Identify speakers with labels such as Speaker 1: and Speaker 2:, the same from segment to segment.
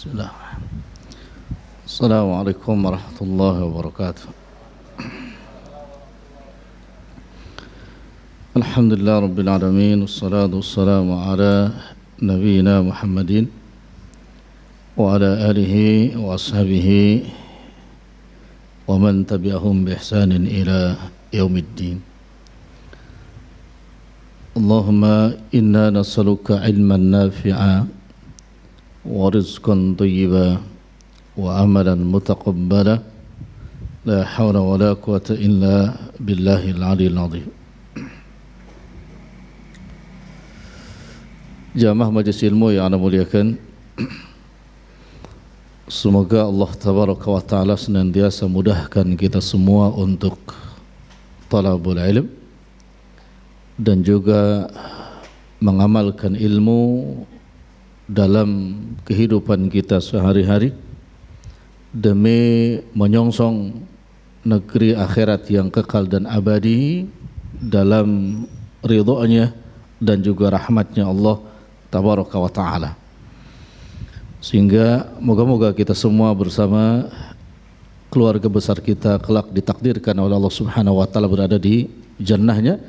Speaker 1: Bismillah. Assalamualaikum warahmatullahi wabarakatuh. Alhamdulillah rabbil alamin, wassalatu wassalamu ala nabiyyina Muhammadin wa ala alihi wa ashabihi wa man tabi'ahum bi ihsanin ila yaumiddin. Allahumma inna nas'aluka ilman nafi'a wa rizqan thayyiban wa amalan mutaqabbala la hawla wa la quwwata illa billahil aliyyil azim. Jamaah majelis ilmu yang anda muliakan, semoga Allah tabaraka wa ta'ala senantiasa mudahkan kita semua untuk talabul ilm dan juga mengamalkan ilmu dalam kehidupan kita sehari-hari demi menyongsong negeri akhirat yang kekal dan abadi dalam ridhonya dan juga rahmatnya Allah tabaraka wa ta'ala. Sehingga moga-moga kita semua bersama keluarga besar kita kelak ditakdirkan oleh Allah subhanahu wa ta'ala berada di jannahnya,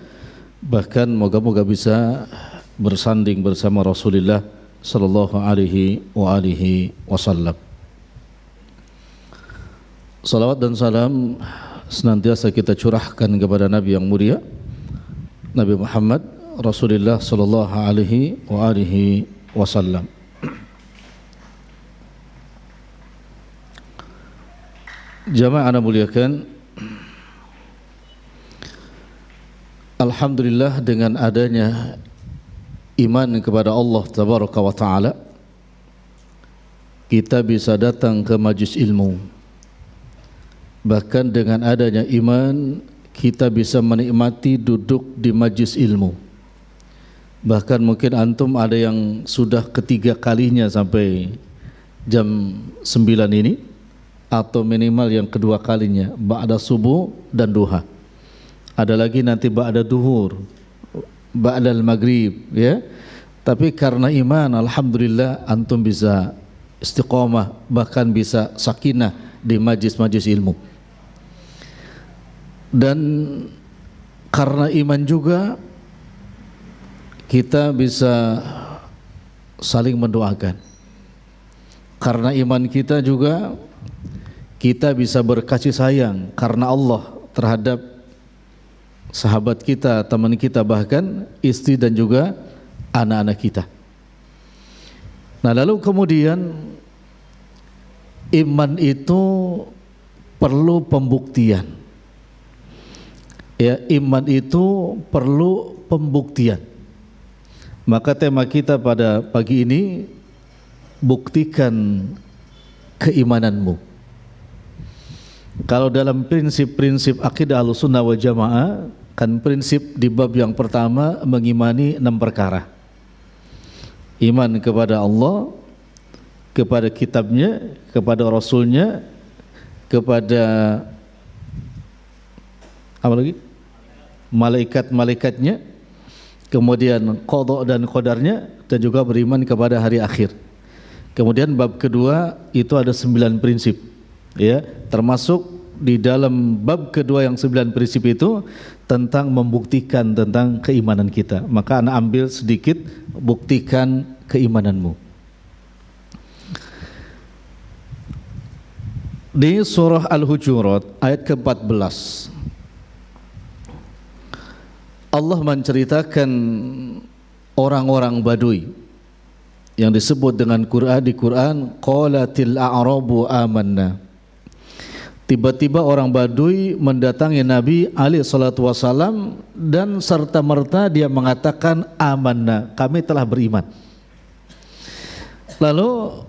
Speaker 1: bahkan moga-moga bisa bersanding bersama Rasulullah sallallahu alaihi wasallam. Salawat dan salam senantiasa kita curahkan kepada Nabi yang mulia, Nabi Muhammad Rasulullah sallallahu alaihi wasallam. Jamaah anda muliakan, alhamdulillah dengan adanya iman kepada Allah tabaraka wa ta'ala, kita bisa datang ke majlis ilmu. Bahkan dengan adanya iman, kita bisa menikmati duduk di majlis ilmu. Bahkan mungkin antum ada yang sudah ketiga kalinya sampai jam 9 ini, atau minimal yang kedua kalinya ba'da subuh dan duha. Ada lagi nanti ba'da duhur, ba'dal maghrib, ya. Tapi karena iman, alhamdulillah antum bisa istiqamah, bahkan bisa sakinah di majlis-majlis ilmu. Dan karena iman juga kita bisa saling mendoakan. Karena iman kita juga kita bisa berkasih sayang karena Allah terhadap sahabat kita, teman kita, bahkan istri dan juga anak-anak kita. Nah, lalu kemudian iman itu perlu pembuktian. Ya, iman itu perlu pembuktian. Maka tema kita pada pagi ini, buktikan keimananmu. Kalau dalam prinsip-prinsip akidah Ahlussunnah wal Jamaah, kan prinsip di bab yang pertama mengimani 6 perkara. Iman kepada Allah, kepada kitabnya, kepada rasulnya, kepada apa lagi? Malaikat-malaikatnya, kemudian qada dan qadarnya, dan juga beriman kepada hari akhir. Kemudian bab kedua itu ada 9 prinsip, ya, termasuk di dalam bab kedua yang 9 prinsip itu tentang membuktikan tentang keimanan kita. Maka anak ambil sedikit, buktikan keimananmu. Di surah Al-Hujurat ayat ke-14 Allah menceritakan orang-orang Badui yang disebut dengan di Quran qalatil a'rabu amanna. Tiba-tiba orang Badui mendatangi Nabi alaihi salatu wasalam dan serta-merta dia mengatakan amanna, kami telah beriman. Lalu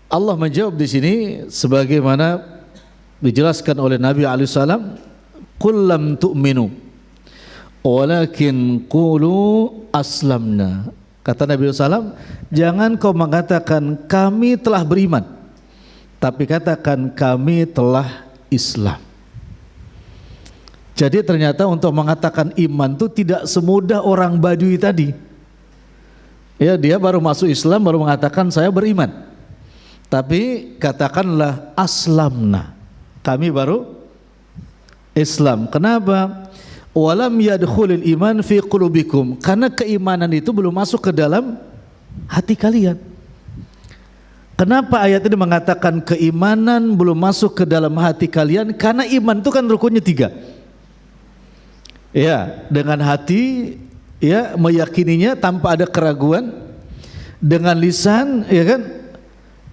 Speaker 1: Allah menjawab di sini sebagaimana dijelaskan oleh Nabi alaihi salam, qul lam tu'minu walakin qulu aslamna. Kata Nabi SAW, jangan kau mengatakan kami telah beriman, tapi katakan kami telah Islam. Jadi ternyata untuk mengatakan iman itu tidak semudah orang Badui tadi. Ya, dia baru masuk Islam baru mengatakan saya beriman. Tapi katakanlah aslamna, kami baru Islam. Kenapa? Walam yadkhulul iman fi qulubikum, karena keimanan itu belum masuk ke dalam hati kalian. Kenapa ayat ini mengatakan keimanan belum masuk ke dalam hati kalian? Karena iman itu kan rukunnya 3. Ya, dengan hati ya meyakininya tanpa ada keraguan, dengan lisan ya kan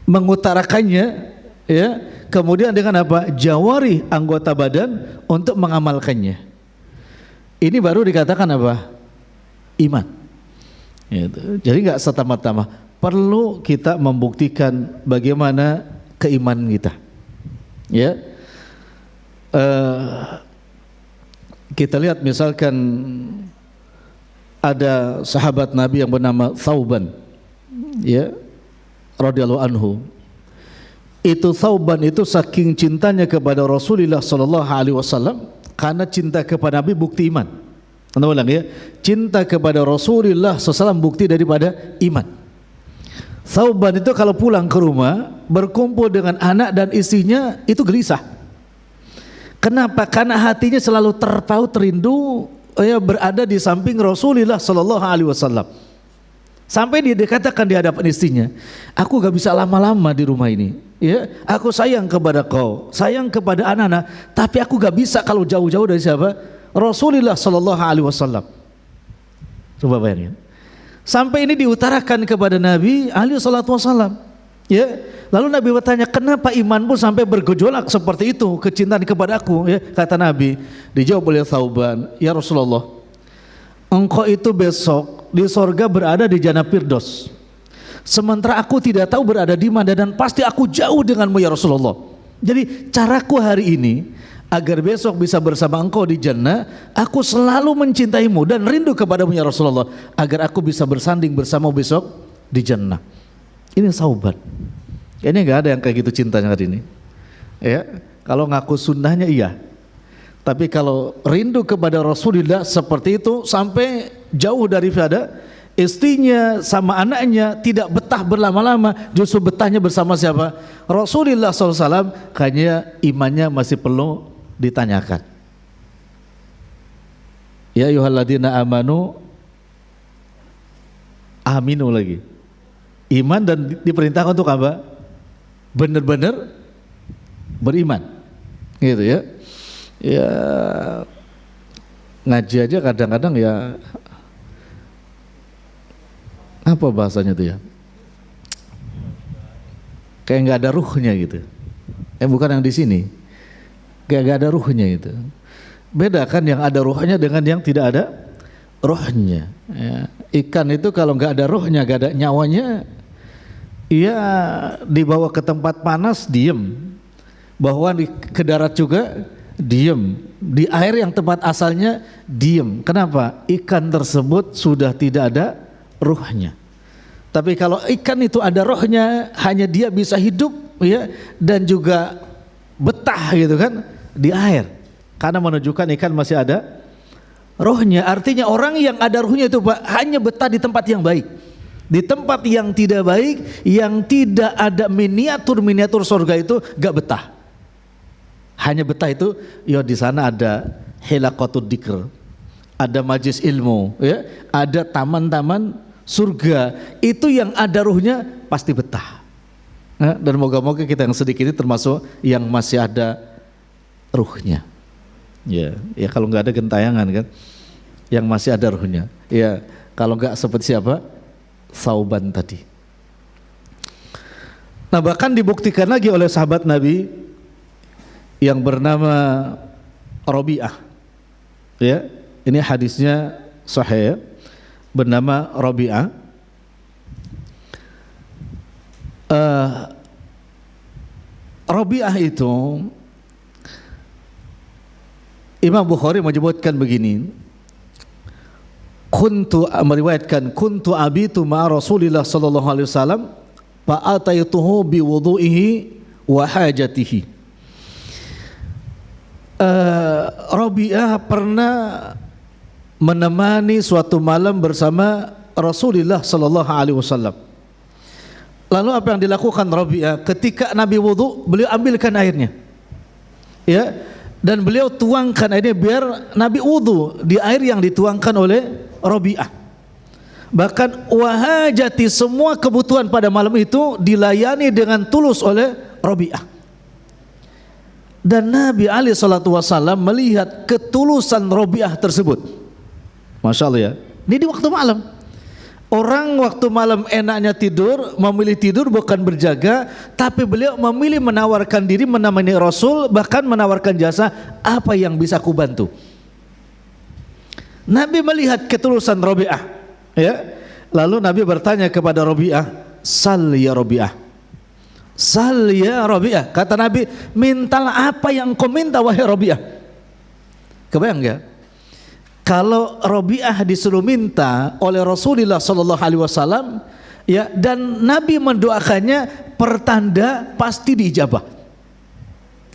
Speaker 1: mengutarakannya ya, kemudian dengan apa? Jawari, anggota badan untuk mengamalkannya. Ini baru dikatakan apa? Iman. Gitu. Jadi nggak serta-merta, perlu kita membuktikan bagaimana keimanan kita. Ya, kita lihat misalkan ada sahabat Nabi yang bernama Thauban, ya, radhiyallahu anhu. Itu Thauban itu saking cintanya kepada Rasulullah sallallahu alaihi wasallam, karena cinta kepada Nabi bukti iman. Anda ulang ya, cinta kepada Rasulullah SAW bukti daripada iman. Thauban itu kalau pulang ke rumah berkumpul dengan anak dan istrinya itu gelisah. Kenapa? Karena hatinya selalu terpaut rindu ya berada di samping Rasulullah sallallahu alaihi wasallam. Sampai dia dikatakan di hadapan istrinya, aku gak bisa lama-lama di rumah ini. Ya, aku sayang kepada kau, sayang kepada anak-anak, tapi aku gak bisa kalau jauh-jauh dari siapa? Rasulullah sallallahu alaihi wasallam. Coba bayangin. Sampai ini diutarakan kepada Nabi alaihi salatu wasallam. Ya, lalu Nabi bertanya, kenapa imanmu sampai bergejolak seperti itu, kecintaan kepada aku? Ya, kata Nabi, dijawab oleh Thauban, ya Rasulullah, engkau itu besok di sorga berada di Jannah Firdaus, sementara aku tidak tahu berada di mana, dan pasti aku jauh denganmu ya Rasulullah. Jadi caraku hari ini agar besok bisa bersama engkau di jannah, aku selalu mencintaimu dan rindu kepadamu ya Rasulullah, agar aku bisa bersanding bersamamu besok di jannah. Ini Thauban. Ini enggak ada yang kayak gitu cintanya hari ini. Ya, kalau ngaku sunnahnya iya. Tapi kalau rindu kepada Rasulullah seperti itu sampai jauh daripada istrinya sama anaknya, tidak betah berlama-lama, justru betahnya bersama siapa? Rasulullah SAW. Kayaknya imannya masih perlu ditanyakan. Ya ayyuhalladzina amanu, aminu lagi. Iman dan diperintahkan untuk apa? Benar-benar beriman. Gitu ya. Ya ngaji aja kadang-kadang ya apa bahasanya tuh ya, kayak nggak ada ruhnya gitu. Bukan yang di sini, kayak nggak ada ruhnya gitu. Beda kan yang ada ruhnya dengan yang tidak ada ruhnya. Ya. Ikan itu kalau nggak ada ruhnya, nggak ada nyawanya, ia dibawa ke tempat panas diem, bawa ke darat juga diem, di air yang tempat asalnya diem. Kenapa? Ikan tersebut sudah tidak ada ruhnya. Tapi kalau ikan itu ada rohnya, hanya dia bisa hidup ya, dan juga betah gitu kan di air, karena menunjukkan ikan masih ada rohnya. Artinya orang yang ada rohnya itu Pak, hanya betah di tempat yang baik. Di tempat yang tidak baik, yang tidak ada miniatur surga itu gak betah. Hanya betah itu ya di sana ada hilaqatud dzikr, ada majlis ilmu ya, ada taman-taman surga, itu yang ada ruhnya pasti betah. Nah, dan moga-moga kita yang sedikit ini termasuk yang masih ada ruhnya. Ya, ya kalau nggak ada gentayangan kan, yang masih ada ruhnya. Ya, kalau nggak seperti siapa? Thauban tadi. Nah, bahkan dibuktikan lagi oleh sahabat Nabi yang bernama Rabi'ah. Ya, ini hadisnya sahih, bernama Rabi'ah. Rabi'ah itu Imam Bukhari menyebutkan begini, meriwayatkan kuntu abitu ma Rasulillah sallallahu alaihi wasallam fa ataituhu bi wudu'ihi wa hajatihi. Rabi'ah pernah menemani suatu malam bersama Rasulullah sallallahu alaihi wasallam. Lalu apa yang dilakukan Rabi'ah? Ketika Nabi wudu, beliau ambilkan airnya, ya, dan beliau tuangkan airnya biar Nabi wudu di air yang dituangkan oleh Rabi'ah. Bahkan wahajati, semua kebutuhan pada malam itu dilayani dengan tulus oleh Rabi'ah. Dan Nabi alaihi salatu wasallam melihat ketulusan Rabi'ah tersebut. Masya Allah ya. Ini di waktu malam. Orang waktu malam enaknya tidur, memilih tidur bukan berjaga, tapi beliau memilih menawarkan diri menemani Rasul, bahkan menawarkan jasa, apa yang bisa aku bantu. Nabi melihat ketulusan Rabi'ah, ya. Lalu Nabi bertanya kepada Rabi'ah, "Sal ya Rabi'ah." "Sal ya Rabi'ah." Kata Nabi, "Mintalah apa yang kau minta wahai Rabi'ah." Kebayang enggak? Kalau Rabi'ah disuruh minta oleh Rasulullah sallallahu alaihi wasallam, ya, dan Nabi mendoakannya, pertanda pasti diijabah.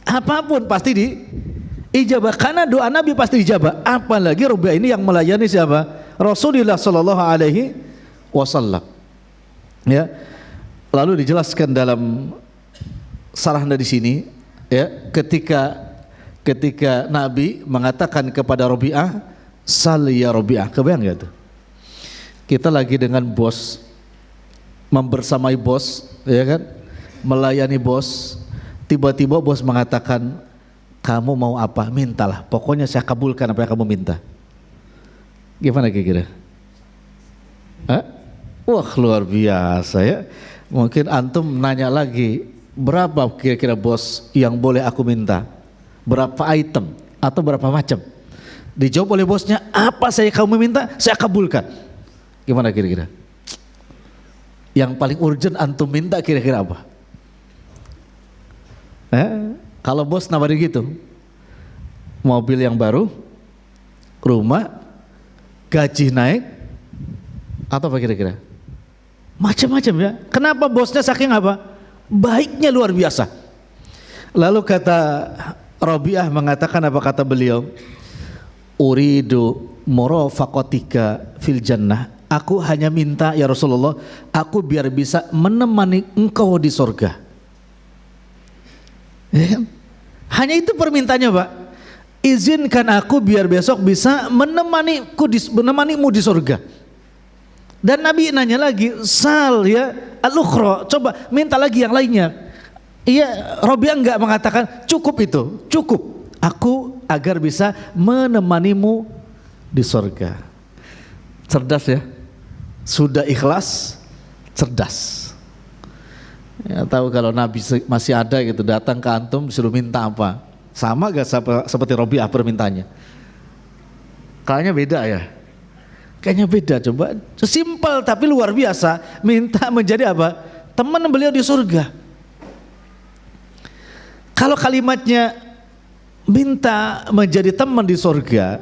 Speaker 1: Apapun pasti diijabah, karena doa Nabi pasti diijabah. Apalagi Rabi'ah ini yang melayani siapa? Rasulullah sallallahu alaihi wasallam. Ya. Lalu dijelaskan dalam sarahnya di sini, ya, ketika Nabi mengatakan kepada Rabi'ah, "Sal ya Rabi'ah." Kebayang gak tuh? Kita lagi dengan bos, membersamai bos, ya kan? Melayani bos. Tiba-tiba bos mengatakan, "Kamu mau apa? Mintalah. Pokoknya saya kabulkan apa yang kamu minta." Gimana kira-kira? Wah, luar biasa ya. Mungkin antum nanya lagi, berapa kira-kira bos yang boleh aku minta? Berapa item atau berapa macam? Dijawab oleh bosnya, "Apa saya kamu minta, saya kabulkan." Gimana kira-kira? Yang paling urgent antum minta kira-kira apa? Kalau bos nawarin gitu, mobil yang baru, rumah, gaji naik, atau apa kira-kira? Macam-macam ya. Kenapa bosnya saking apa? Baiknya luar biasa. Lalu kata Rabi'ah mengatakan, apa kata beliau? "Uridu murafaqatika fil jannah." Aku hanya minta ya Rasulullah, aku biar bisa menemani engkau di surga. Ya, hanya itu permintaannya, Pak. Izinkan aku biar besok bisa menemanimu di surga. Dan Nabi nanya lagi, "Sal ya al-ukhra." Coba minta lagi yang lainnya. Iya, Rabi'ah enggak mengatakan cukup itu, cukup. Aku agar bisa menemanimu di surga. Cerdas ya. Sudah ikhlas, cerdas. Ya, tahu kalau Nabi masih ada gitu, datang ke antum disuruh minta apa? Sama gak seperti Rabi'ah permintaannya? Kayaknya beda ya. Kayaknya beda. Coba simpel tapi luar biasa. Minta menjadi apa? Teman beliau di surga. Kalau kalimatnya minta menjadi teman di surga,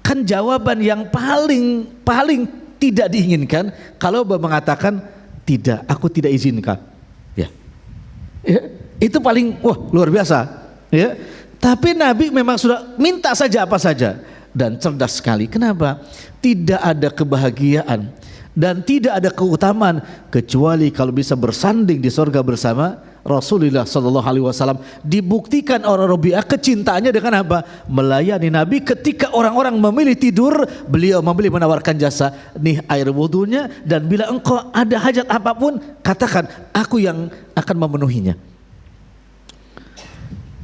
Speaker 1: kan jawaban yang paling tidak diinginkan kalau mengatakan tidak, aku tidak izinkan. Ya, itu paling luar biasa. Ya, tapi Nabi memang sudah minta saja apa saja dan cerdas sekali. Kenapa? Tidak ada kebahagiaan dan tidak ada keutamaan kecuali kalau bisa bersanding di surga bersama Rasulullah sallallahu alaihi wasallam. Dibuktikan oleh Rabi'ah kecintaannya dengan apa? Melayani Nabi. Ketika orang-orang memilih tidur, beliau memilih menawarkan jasa, nih air wudunya, dan bila engkau ada hajat apapun, katakan, aku yang akan memenuhinya.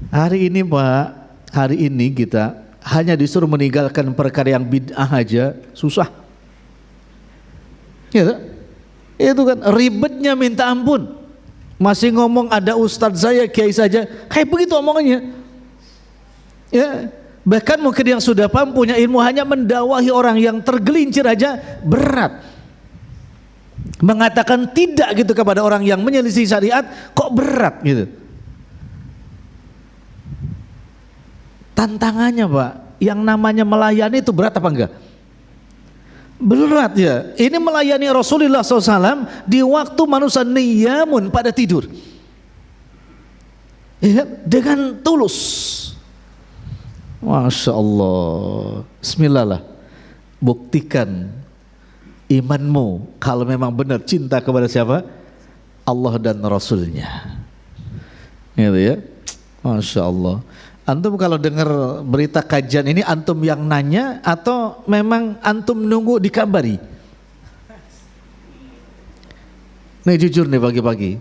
Speaker 1: Hari ini Pak, hari ini kita hanya disuruh meninggalkan perkara yang bid'ah aja susah. Ya, itu kan ribetnya minta ampun. Masih ngomong ada ustadz saya, kiai saja, kayak begitu omongannya. Ya, bahkan mungkin yang sudah paham punya ilmu hanya mendakwahi orang yang tergelincir aja berat. Mengatakan tidak gitu kepada orang yang menyelisih syariat kok berat gitu. Tantangannya Pak, yang namanya melayani itu berat apa enggak? Berat ya. Ini melayani Rasulullah SAW di waktu manusia niyamun pada tidur, ya, dengan tulus. Masya Allah. Bismillah lah. Buktikan imanmu kalau memang benar cinta kepada siapa? Allah dan Rasulnya. Gitu ya. Masya Allah. Antum kalau dengar berita kajian ini, antum yang nanya atau memang antum nunggu dikabari? Nih jujur nih pagi-pagi.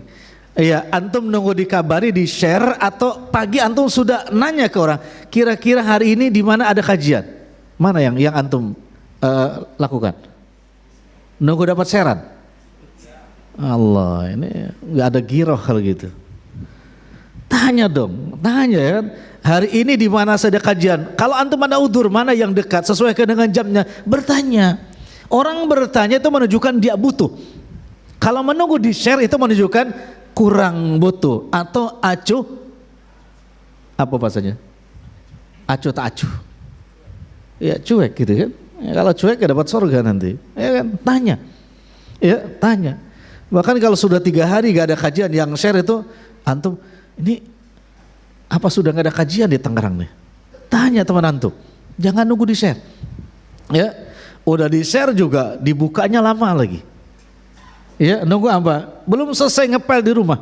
Speaker 1: Iya, antum nunggu dikabari, di share, atau pagi antum sudah nanya ke orang, kira-kira hari ini di mana ada kajian? Mana yang antum lakukan? Nunggu dapat sharean? Allah, ini nggak ada giroh kalau gitu. Tanya dong, tanya ya kan. Hari ini di mana ada kajian? Kalau antum ada udur, mana yang dekat sesuai dengan jamnya? Bertanya. Orang bertanya itu menunjukkan dia butuh. Kalau menunggu di share itu menunjukkan kurang butuh atau acuh, apa bahasanya? Acuh tak acuh. Ya cuek gitu kan. Ya, kalau cuek ya dapat surga nanti. Ya kan? Tanya. Ya tanya. Bahkan kalau sudah 3 hari gak ada kajian yang share itu, antum ini apa sudah gak ada kajian di Tangerang nih? Tanya teman antum. Jangan nunggu di share. Ya, udah di share juga dibukanya lama lagi. Ya, nunggu apa? Belum selesai ngepel di rumah.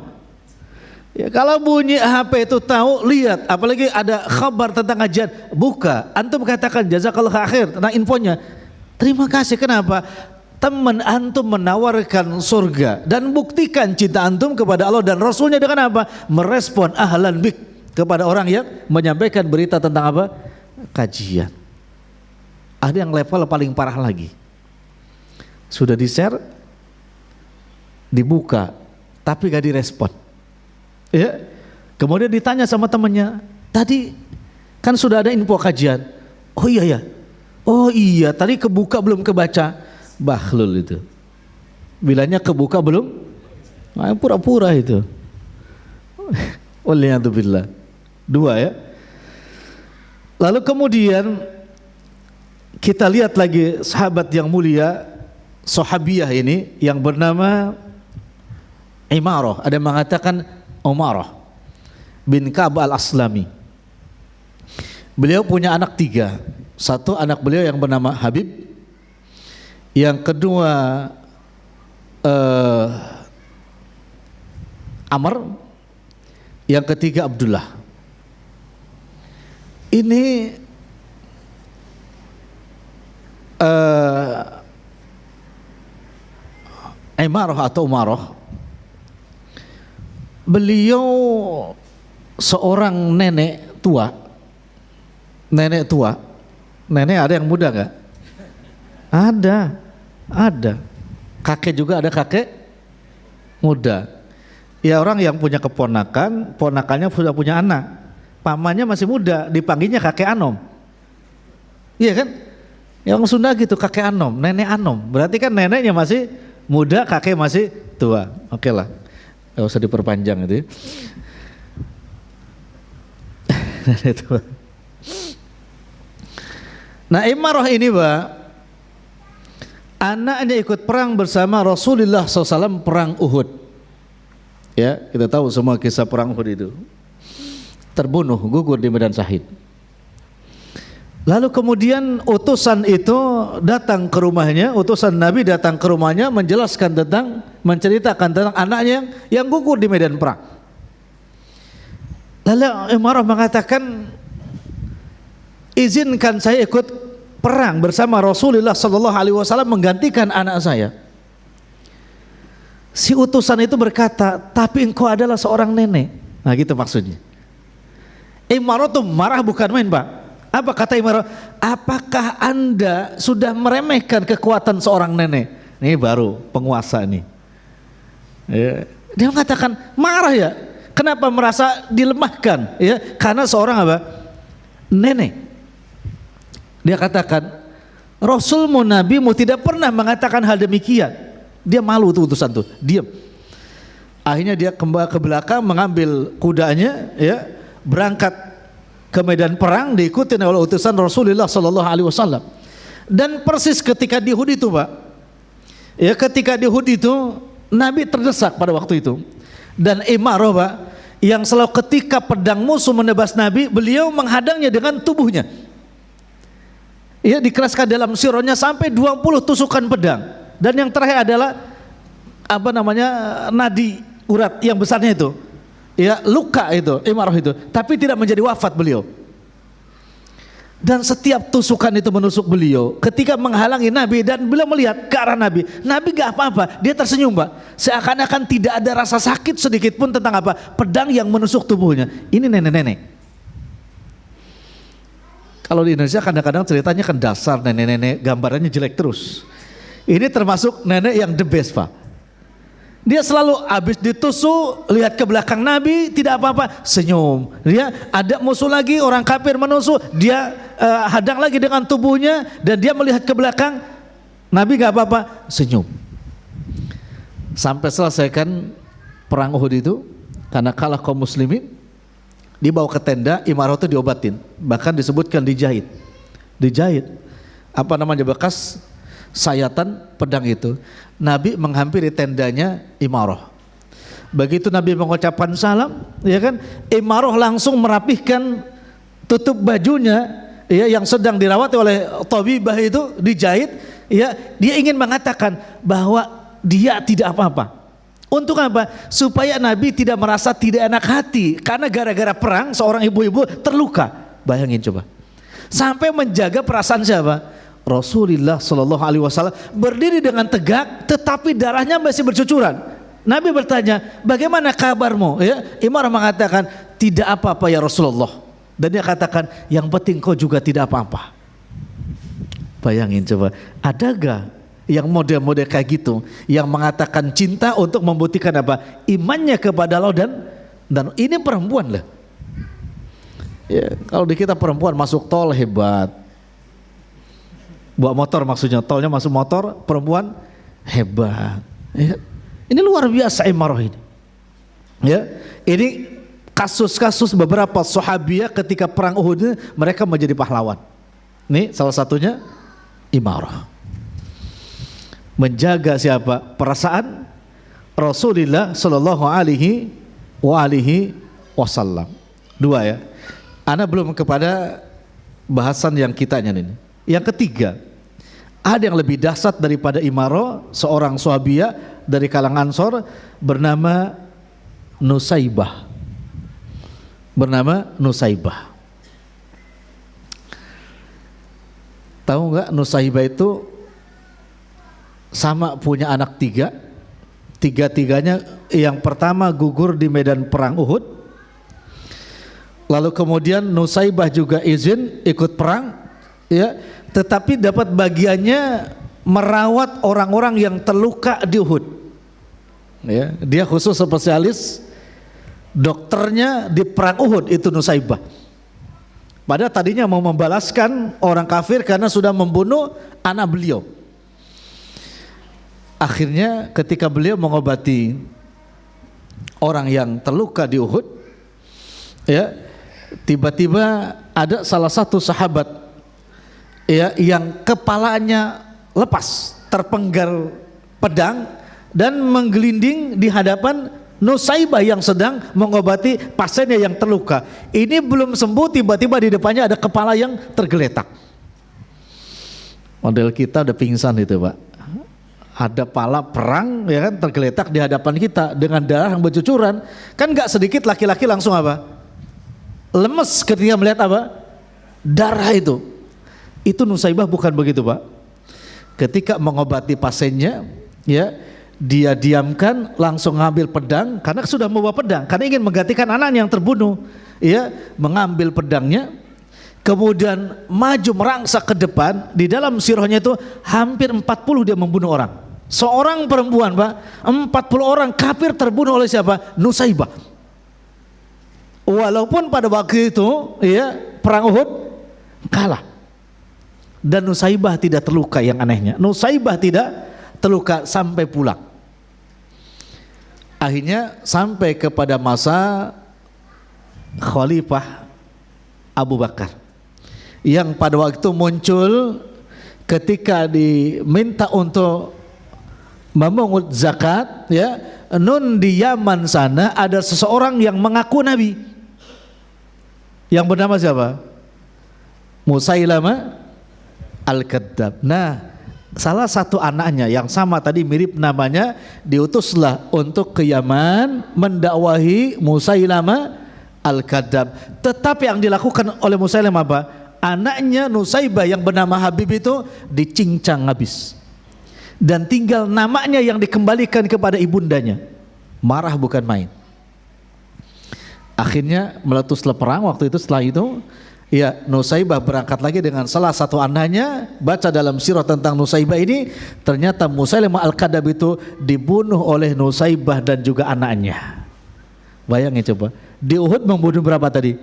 Speaker 1: Ya, kalau bunyi HP itu tahu, lihat, apalagi ada kabar tentang kajian, buka. Antum katakan jazakallah khair tentang infonya. Terima kasih. Kenapa? Teman antum menawarkan surga dan buktikan cinta antum kepada Allah dan Rasulnya dengan apa? Merespon ahlan bik kepada orang yang menyampaikan berita tentang apa? Kajian. Ada yang level paling parah lagi. Sudah di-share, dibuka, tapi gak direspon. Ya. Kemudian ditanya sama temannya, tadi kan sudah ada info kajian. Oh iya ya. Oh iya, tadi kebuka belum kebaca. Bahlul itu. Bilanya kebuka belum? Nah, pura-pura itu. Waliyadzubillah. 2 ya. Lalu kemudian kita lihat lagi sahabat yang mulia, sahabiyah ini yang bernama Imarah, ada yang mengatakan Umarah bin Ka'ab al-Aslami. Beliau punya anak 3. Satu anak beliau yang bernama Habib, yang kedua Amr, yang ketiga Abdullah. Ini Imarah atau Umarah, beliau seorang nenek tua. Nenek ada yang muda nggak? Ada. Kakek juga ada, kakek muda. Ya, orang yang punya keponakan, ponakannya sudah punya anak, pamannya masih muda, dipanggilnya kakek anom. Iya kan? Yang Sunda gitu, kakek anom, nenek anom. Berarti kan neneknya masih muda, kakek masih tua. Oke lah, gak usah diperpanjang itu. Nenek tua. Nah, Imarah ini, Pak, anaknya ikut perang bersama Rasulullah SAW, perang Uhud. Ya, kita tahu semua kisah perang Uhud itu. Terbunuh, gugur di medan syahid. Lalu kemudian utusan itu datang ke rumahnya, utusan Nabi datang ke rumahnya menceritakan tentang anaknya yang gugur di medan perang. Lalu Imarah mengatakan, izinkan saya ikut perang bersama Rasulullah sallallahu alaihi wasallam menggantikan anak saya. Si utusan itu berkata, tapi engkau adalah seorang nenek. Nah gitu maksudnya. Imarah tuh marah bukan main, Pak. Apa kata Imarah? Apakah anda sudah meremehkan kekuatan seorang nenek? Ini baru penguasa nih. Ya. Dia mengatakan marah ya. Kenapa merasa dilemahkan? Ya, karena seorang apa? Nenek. Dia katakan, Rasulmu, Nabimu tidak pernah mengatakan hal demikian. Dia malu tuh utusan tuh, diam. Akhirnya dia kembali ke belakang, mengambil kudanya, ya, berangkat ke medan perang, diikuti oleh utusan Rasulullah Sallallahu Alaihi Wasallam. Dan persis ketika di Uhud itu, Pak, ya, ketika di Uhud itu Nabi terdesak pada waktu itu. Dan Imarah, Pak, yang selalu ketika pedang musuh menebas Nabi, beliau menghadangnya dengan tubuhnya. Ya, dikeraskan dalam sironya sampai 20 tusukan pedang. Dan yang terakhir adalah nadi urat yang besarnya itu, ya luka itu, imarah itu, tapi tidak menjadi wafat beliau. Dan setiap tusukan itu menusuk beliau ketika menghalangi Nabi, dan beliau melihat ke arah Nabi, Nabi gak apa-apa, dia tersenyum Pak, seakan-akan tidak ada rasa sakit sedikit pun tentang apa, pedang yang menusuk tubuhnya. Ini nenek-nenek. Kalau di Indonesia kadang-kadang ceritanya kan dasar nenek-nenek, gambarannya jelek terus. Ini termasuk nenek yang the best Pak. Dia selalu habis ditusuk, lihat ke belakang Nabi, tidak apa-apa, senyum. Dia ada musuh lagi, orang kafir menusuk, dia hadang lagi dengan tubuhnya, dan dia melihat ke belakang, Nabi gak apa-apa, senyum. Sampai selesaikan perang Uhud itu, karena kalah kaum muslimin, dibawa ke tenda, imarah itu diobatin, bahkan disebutkan dijahit. Apa namanya, bekas sayatan pedang itu. Nabi menghampiri tendanya Imarah. Begitu Nabi mengucapkan salam, ya kan, Imarah langsung merapihkan tutup bajunya, ya, yang sedang dirawat oleh tabibah itu, dijahit, ya. Dia ingin mengatakan bahwa dia tidak apa-apa. Untuk apa? Supaya Nabi tidak merasa tidak enak hati, karena gara-gara perang seorang ibu-ibu terluka. Bayangin coba. Sampai menjaga perasaan siapa? Rasulullah Shallallahu Alaihi Wasallam berdiri dengan tegak, tetapi darahnya masih bercucuran. Nabi bertanya, bagaimana kabarmu? Ya, Imarah mengatakan, tidak apa-apa ya Rasulullah. Dan dia katakan, yang penting kau juga tidak apa-apa. Bayangin coba, ada gak yang model-model kayak gitu, yang mengatakan cinta untuk membuktikan apa? Imannya kepada Allah, dan ini perempuan lah. Ya, kalau di kita perempuan masuk tol hebat. Bawa motor maksudnya, tolnya masuk motor, perempuan hebat. Ya. Ini luar biasa Imarah ini. Ya, ini kasus-kasus beberapa sahabiah ketika perang Uhud ini, mereka menjadi pahlawan. Ini salah satunya Imarah. Menjaga siapa? Perasaan Rasulullah Shallallahu Alaihi Wasallam. Dua ya. Ana belum kepada bahasan yang kitanya ini. Yang ketiga, ada yang lebih dahsyat daripada Imarah, seorang sahabiah dari kalangan Ansor bernama Nusaibah. Tahu nggak, Nusaibah itu sama punya anak tiga-tiganya. Yang pertama gugur di medan perang Uhud. Lalu kemudian Nusaibah juga izin ikut perang, ya, tetapi dapat bagiannya merawat orang-orang yang terluka di Uhud. Ya, dia khusus spesialis dokternya di perang Uhud itu Nusaibah. Padahal tadinya mau membalaskan orang kafir karena sudah membunuh anak beliau. Akhirnya ketika beliau mengobati orang yang terluka di Uhud, ya, tiba-tiba ada salah satu sahabat, ya, yang kepalanya lepas, terpenggal pedang dan menggelinding di hadapan Nusaibah yang sedang mengobati pasiennya yang terluka. Ini belum sembuh, tiba-tiba di depannya ada kepala yang tergeletak. Model kita udah pingsan itu Pak. Ada pala perang, ya kan, tergeletak di hadapan kita dengan darah yang bercucuran. Kan gak sedikit laki-laki langsung apa? Lemes ketika melihat apa? Darah itu. Itu Nusaibah bukan begitu Pak. Ketika mengobati pasiennya, ya, dia diamkan, langsung ngambil pedang karena sudah membawa pedang, karena ingin menggantikan anaknya yang terbunuh. Ya, mengambil pedangnya, kemudian maju merangsak ke depan. Di dalam sirahnya itu hampir 40 dia membunuh orang. Seorang perempuan Pak, 40 orang kafir terbunuh oleh siapa? Nusaibah. Walaupun pada waktu itu, ya, perang Uhud kalah. Dan Nusaibah tidak terluka, yang anehnya. Nusaibah tidak terluka sampai pulang. Akhirnya sampai kepada masa Khalifah Abu Bakar, yang pada waktu itu muncul ketika diminta untuk memungut zakat, ya, nun di Yaman sana ada seseorang yang mengaku Nabi, yang bernama siapa? Musailamah Al-Kadzab. Nah, salah satu anaknya yang sama tadi mirip namanya diutuslah untuk ke Yaman mendakwahi Musailamah Al-Kadzdzab. Tetapi yang dilakukan oleh Musailamah apa? Anaknya Nusaibah yang bernama Habib itu dicincang habis. Dan tinggal namanya yang dikembalikan kepada ibundanya. Marah bukan main. Akhirnya meletuslah perang waktu itu. Setelah itu ya Nusaibah berangkat lagi dengan salah satu anaknya. Baca dalam sirah tentang Nusaibah ini, ternyata Musailamah Al-Kadzdzab itu dibunuh oleh Nusaibah dan juga anaknya. Bayangin coba, di Uhud membunuh berapa tadi?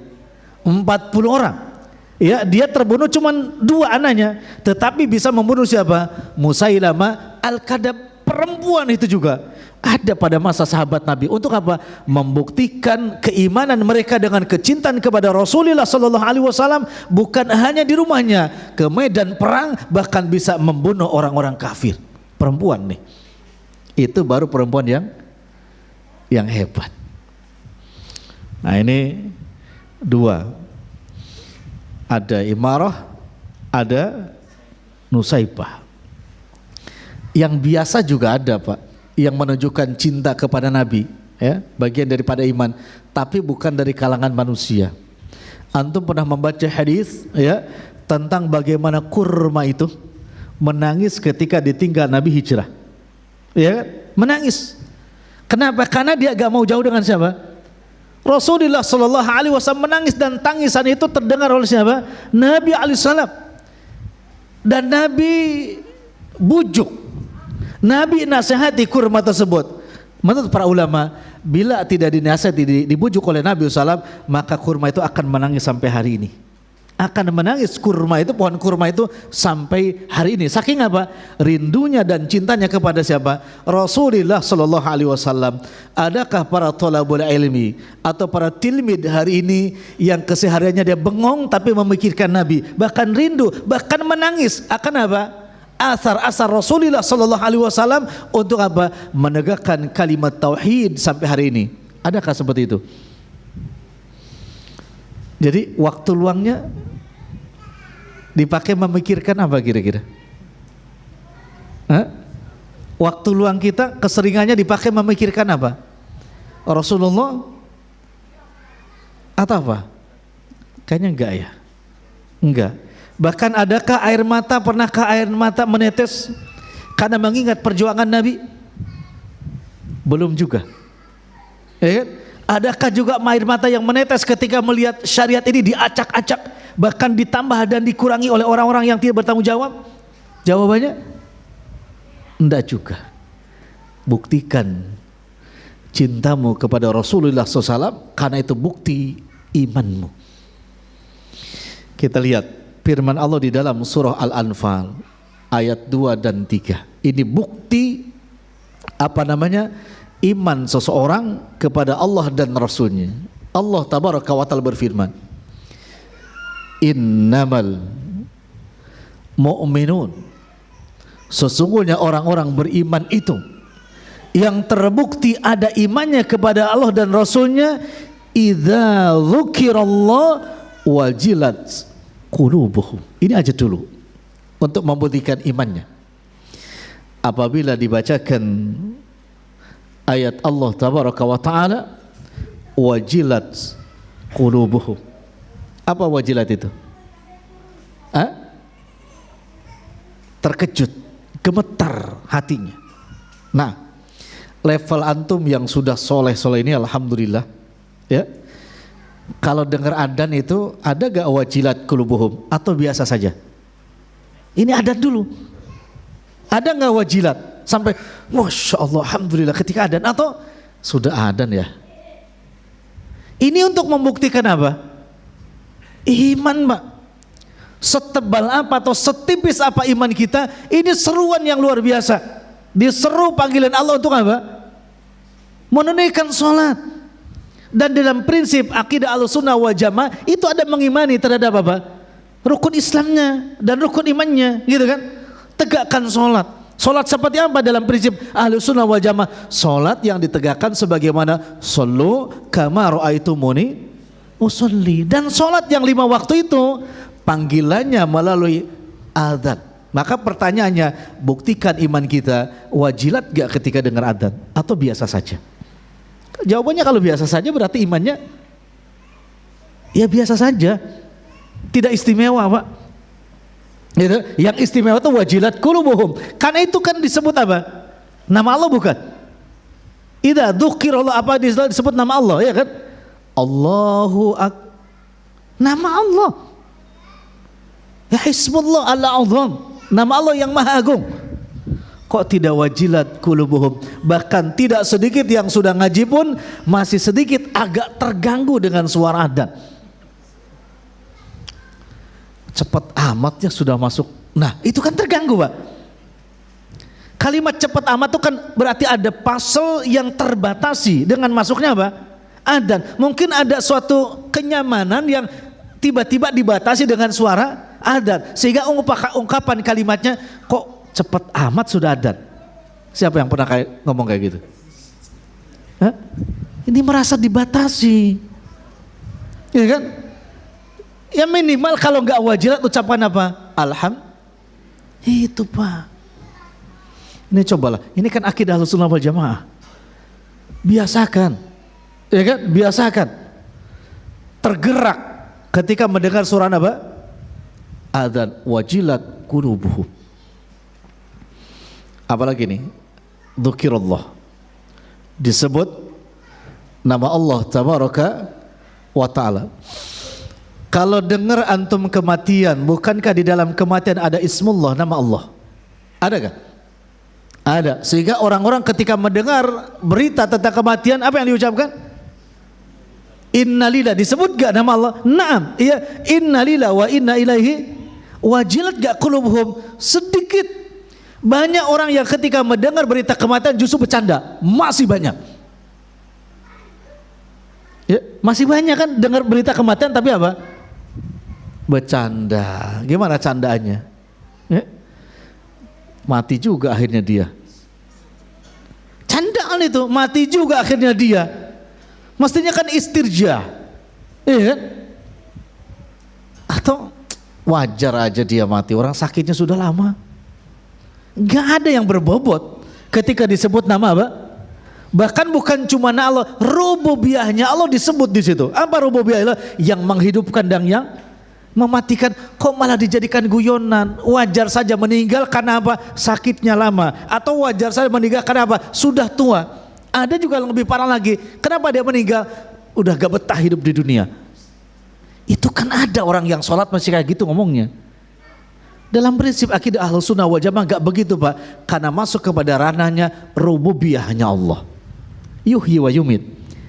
Speaker 1: 40 orang. Ya, dia terbunuh cuma 2 anaknya, tetapi bisa membunuh siapa? Musailamah Al-Kadzdzab, perempuan itu juga ada pada masa sahabat Nabi. Untuk apa? Membuktikan keimanan mereka dengan kecintaan kepada Rasulullah sallallahu alaihi wasallam, bukan hanya di rumahnya, ke medan perang bahkan bisa membunuh orang-orang kafir. Perempuan nih. Itu baru perempuan yang hebat. Nah, ini 2. Ada Imarah, ada Nusaibah. Yang biasa juga ada, Pak, yang menunjukkan cinta kepada Nabi, ya, bagian daripada iman, tapi bukan dari kalangan manusia. Antum pernah membaca hadis ya tentang bagaimana kurma itu menangis ketika ditinggal Nabi hijrah. Ya, menangis. Kenapa? Karena dia gak mau jauh dengan siapa? Rasulullah sallallahu alaihi wasallam menangis, dan tangisan itu terdengar oleh siapa? Nabi alaihi salam. Dan Nabi bujuk, Nabi nasihati kurma tersebut. Menurut para ulama, bila tidak dinasihati, dibujuk oleh Nabi SAW, maka kurma itu akan menangis sampai hari ini. Akan menangis kurma itu, pohon kurma itu sampai hari ini. Saking apa? Rindunya dan cintanya kepada siapa? Rasulullah sallallahu alaihi wasallam. Adakah para thalabul ilmi atau para tilmid hari ini yang kesehariannya dia bengong tapi memikirkan Nabi, bahkan rindu, bahkan menangis akan apa? Asar-asar Rasulullah sallallahu alaihi wasallam untuk apa? Menegakkan kalimat tauhid sampai hari ini. Adakah seperti itu? Jadi waktu luangnya dipakai memikirkan apa kira-kira? Waktu luang kita keseringannya dipakai memikirkan apa? Rasulullah atau apa? Kayaknya enggak ya? Enggak. Bahkan adakah pernahkah air mata menetes karena mengingat perjuangan Nabi? Belum juga. Ya kan? Adakah juga air mata yang menetes ketika melihat syariat ini diacak-acak, bahkan ditambah dan dikurangi oleh orang-orang yang tidak bertanggung jawab? Jawabannya enggak juga. Buktikan cintamu kepada Rasulullah SAW, karena itu bukti imanmu. Kita lihat firman Allah di dalam surah Al-Anfal ayat 2 dan 3. Ini bukti iman seseorang kepada Allah dan Rasulnya. Allah tabaraka wa ta'ala berfirman, innamal mu'minun, sesungguhnya orang-orang beriman itu yang terbukti ada imannya kepada Allah dan Rasulnya, idza dzukirallah wajilat qulubuhum. Ini aja dulu untuk membuktikan imannya. Apabila dibacakan ayat Allah tabaraka wa ta'ala, wajilat qulubuhum. Apa wajilat itu? Terkejut, gemetar hatinya. Nah, level antum yang sudah soleh-soleh ini alhamdulillah ya, kalau dengar adzan itu ada gak wajilat qulubuhum atau biasa saja? Ini adzan dulu. Ada gak wajilat sampai Masya Allah alhamdulillah ketika adzan, atau sudah adzan ya? Ini untuk membuktikan apa? Iman, Pak. Setebal apa atau setipis apa iman kita, ini seruan yang luar biasa. Diseru panggilan Allah untuk apa? Menunaikan sholat. Dan dalam prinsip akidah Ahlussunnah wal Jamaah itu ada mengimani terhadap apa? Rukun Islamnya dan rukun imannya, gitu kan? Tegakkan sholat. Sholat seperti apa dalam prinsip Ahlussunnah wal Jamaah? Sholat yang ditegakkan sebagaimana shollu kama ra'aitumuni usolli. Dan sholat yang 5 waktu itu panggilannya melalui adzan. Maka pertanyaannya, buktikan iman kita, wajilat gak ketika dengar adzan atau biasa saja? Jawabannya kalau biasa saja berarti imannya ya biasa saja, tidak istimewa, Pak. Gitu. Yang istimewa itu wajilat qulubuhum. Karena itu kan disebut apa? Nama Allah bukan? Idza dzukirallah, apa disebut nama Allah, ya kan? Nama Allah. Ya Hisbullah al-Azam. Nama Allah yang maha agung. Kok tidak wajilat qulubuhum? Bahkan tidak sedikit yang sudah ngaji pun masih sedikit agak terganggu dengan suara adzan. Cepat amatnya sudah masuk. Nah, itu kan terganggu, Pak. Kalimat cepat amat itu kan berarti ada pasal yang terbatasi dengan masuknya apa? Adzan. Mungkin ada suatu kenyamanan yang tiba-tiba dibatasi dengan suara adzan, sehingga ungkapan kalimatnya kok cepat amat sudah adzan. Siapa yang pernah ngomong kayak gitu? Hah? Ini merasa dibatasi, ya kan? Ya minimal kalau nggak wajilat ucapan apa? Itu, Pak. Ini cobalah, ini kan akidah Ahlussunnah wal Jamaah. Biasakan, ya kan? Biasakan tergerak ketika mendengar suara apa? Adzan, wajilat qulubuhum. Apalagi nih? Dzikirullah. Disebut nama Allah tabaraka wa taala. Kalau dengar antum kematian, bukankah di dalam kematian ada ismullah, nama Allah? Ada gak? Ada. Sehingga orang-orang ketika mendengar berita tentang kematian, apa yang diucapkan? Innalillah. Disebut gak nama Allah? Naam. Iya. Innalillah wa inna ilaihi. Wajilat gak qulubuhum? Sedikit. Banyak orang yang ketika mendengar berita kematian justru bercanda. Masih banyak. Ya, masih banyak kan dengar berita kematian tapi apa? Bercanda. Gimana candaannya? Ya. Mati juga akhirnya dia. Candaan itu, mati juga akhirnya dia. Mestinya kan istirja. Iya kan? Atau wajar aja dia mati, orang sakitnya sudah lama. Gak ada yang berbobot ketika disebut nama apa? Bahkan bukan cuma nama Allah, rububiyahnya Allah disebut di situ. Apa rububiyah Allah? Yang menghidupkan dan yang mematikan. Kok malah dijadikan guyonan? Wajar saja meninggal karena apa? Sakitnya lama. Atau wajar saja meninggal karena apa? Sudah tua. Ada juga yang lebih parah lagi. Kenapa dia meninggal? Udah gak betah hidup di dunia. Itu kan ada orang yang sholat masih kayak gitu ngomongnya. Dalam prinsip akidah Ahlussunnah wal Jamaah gak begitu, Pak. Karena masuk kepada ranahnya rububiyahnya Allah. Yuhyi wa yumit.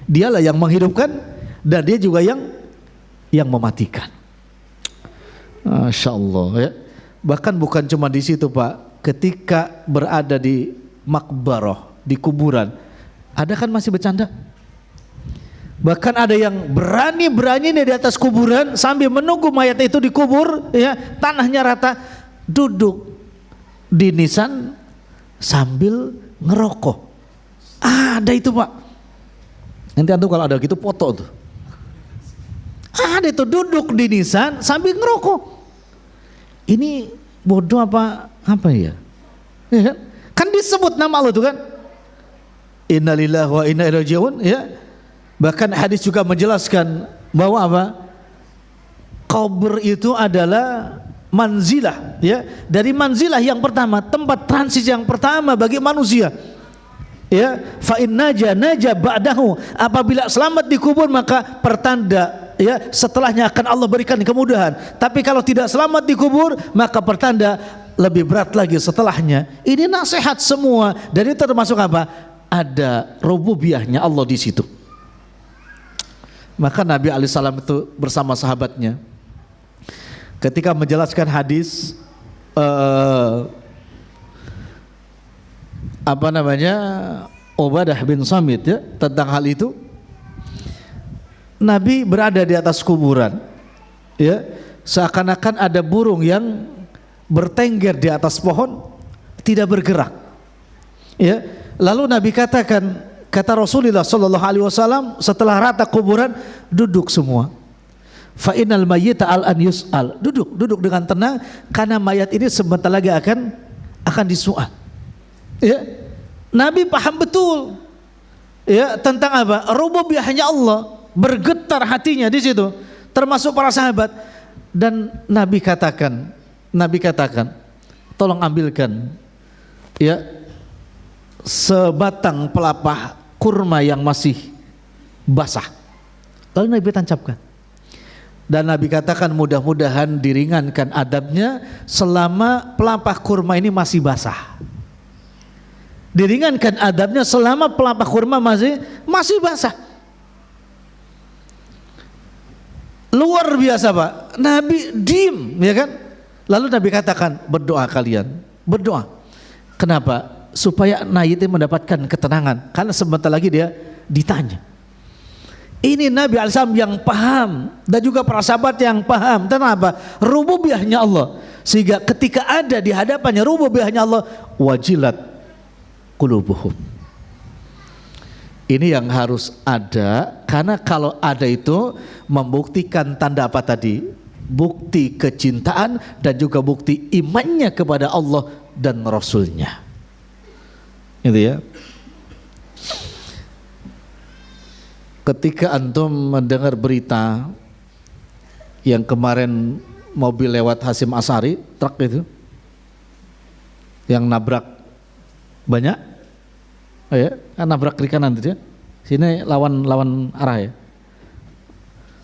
Speaker 1: Dialah yang menghidupkan dan dia juga yang mematikan. Masya Allah, ya. Bahkan bukan cuma di situ, Pak. Ketika berada di makbarah, di kuburan, ada kan masih bercanda. Bahkan ada yang berani di atas kuburan sambil menunggu mayat itu dikubur, ya, tanahnya rata, duduk di nisan sambil ngerokok. Ada itu, Pak. Nanti antum kalau ada gitu foto tuh. Ada itu duduk di nisan sambil ngerokok. Ini bodoh apa ya? Ya kan? Kan disebut nama Allah tuh kan. Innalillahi wa inna ilaihi raji'un, ya. Bahkan hadis juga menjelaskan bahwa apa? Kubur itu adalah manzilah, ya. Dari manzilah yang pertama, tempat transit yang pertama bagi manusia. Ya, fa in naja ba'dahu. Apabila selamat di kubur maka pertanda, ya, setelahnya akan Allah berikan kemudahan. Tapi kalau tidak selamat di kubur maka pertanda lebih berat lagi setelahnya. Ini nasihat semua dan itu termasuk apa? Ada rububiyahnya Allah di situ. Maka Nabi alaihissalam itu bersama sahabatnya ketika menjelaskan hadis Ubadah bin Samit, ya, tentang hal itu. Nabi berada di atas kuburan, ya, seakan-akan ada burung yang bertengger di atas pohon tidak bergerak, ya. Lalu Nabi kata Rasulullah sallallahu alaihi wasallam setelah rata kuburan, duduk semua. Fa innal mayyita al-an yus'al. Duduk dengan tenang karena mayat ini sebentar lagi akan disu'al. Ya. Nabi paham betul. Ya, tentang apa? Rububiyahnya Allah. Bergetar hatinya di situ. Termasuk para sahabat. Dan Nabi katakan, tolong ambilkan ya sebatang pelepah kurma yang masih basah. Lalu Nabi tancapkan. Dan Nabi katakan mudah-mudahan diringankan adabnya selama pelepah kurma ini masih basah. Diringankan adabnya selama pelepah kurma masih basah. Luar biasa Pak. Nabi diem, ya kan? Lalu Nabi katakan, berdoa kalian, berdoa. Kenapa? Supaya mayit mendapatkan ketenangan. Karena sebentar lagi dia ditanya. Ini Nabi SAW yang paham dan juga para sahabat yang paham tentang apa? Rububiyahnya Allah. Sehingga ketika ada di hadapannya rububiyahnya Allah, wajilat qulubuhum. Ini yang harus ada, karena kalau ada itu membuktikan tanda apa tadi? Bukti kecintaan dan juga bukti imannya kepada Allah dan Rasulnya. Itu ya. Ketika antum mendengar berita yang kemarin mobil lewat Hasyim Asy'ari, truk itu yang nabrak banyak, ya, kan nabrak kiri kanan itu ya. Sini lawan arah ya.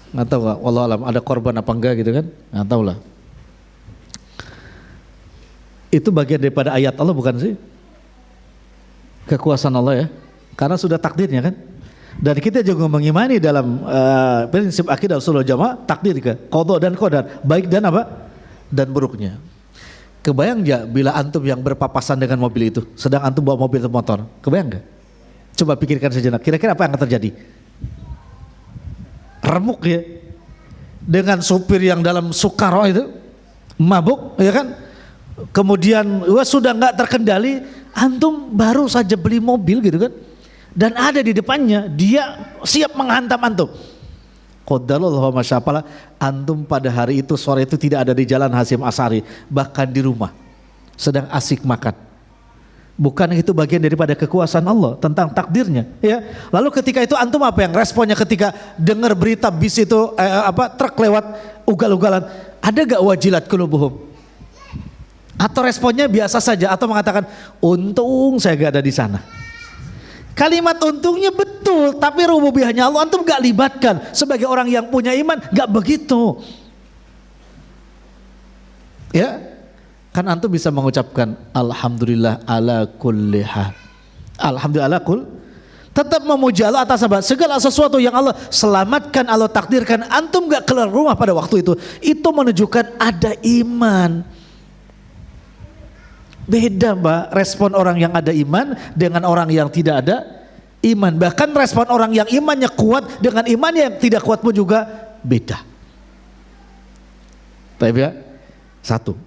Speaker 1: Nggak tahu Kak, wallahu alam ada korban apa enggak gitu kan? Nggak tahu lah. Itu bagian daripada ayat Allah bukan sih? Kekuasaan Allah ya. Karena sudah takdirnya kan. Dan kita juga mengimani dalam prinsip akidah ushul jamaah takdir ke qada dan qadar, baik dan apa? Dan buruknya. Kebayang enggak bila antum yang berpapasan dengan mobil itu, sedang antum bawa mobil atau motor? Kebayang enggak? Coba pikirkan sejenak. Kira-kira apa yang akan terjadi? Remuk ya. Dengan supir yang dalam sukaro itu, mabuk, ya kan? Kemudian sudah enggak terkendali, antum baru saja beli mobil gitu kan? Dan ada di depannya, dia siap menghantam antum. Qadarullah wa masya'Allah, antum pada hari itu, sore itu tidak ada di jalan Hasyim Asy'ari, bahkan di rumah sedang asik makan. Bukan itu bagian daripada kekuasaan Allah tentang takdirnya, ya. Lalu ketika itu antum apa yang responnya ketika dengar berita bis itu truk lewat ugal-ugalan? Ada gak wajilat qulubuhum? Atau responnya biasa saja atau mengatakan untung saya gak ada di sana? Kalimat untungnya betul, tapi rububiyahnya Allah antum gak libatkan. Sebagai orang yang punya iman gak begitu. Ya, kan antum bisa mengucapkan alhamdulillah ala kulli hal. Alhamdulillah ala kull. Tetap memuji Allah atas apa? Segala sesuatu yang Allah selamatkan, Allah takdirkan, antum gak keluar rumah pada waktu itu. Itu menunjukkan ada iman. Beda Mbak, respon orang yang ada iman dengan orang yang tidak ada iman. Bahkan respon orang yang imannya kuat dengan iman yang tidak kuat pun juga beda. Baik ya? Satu.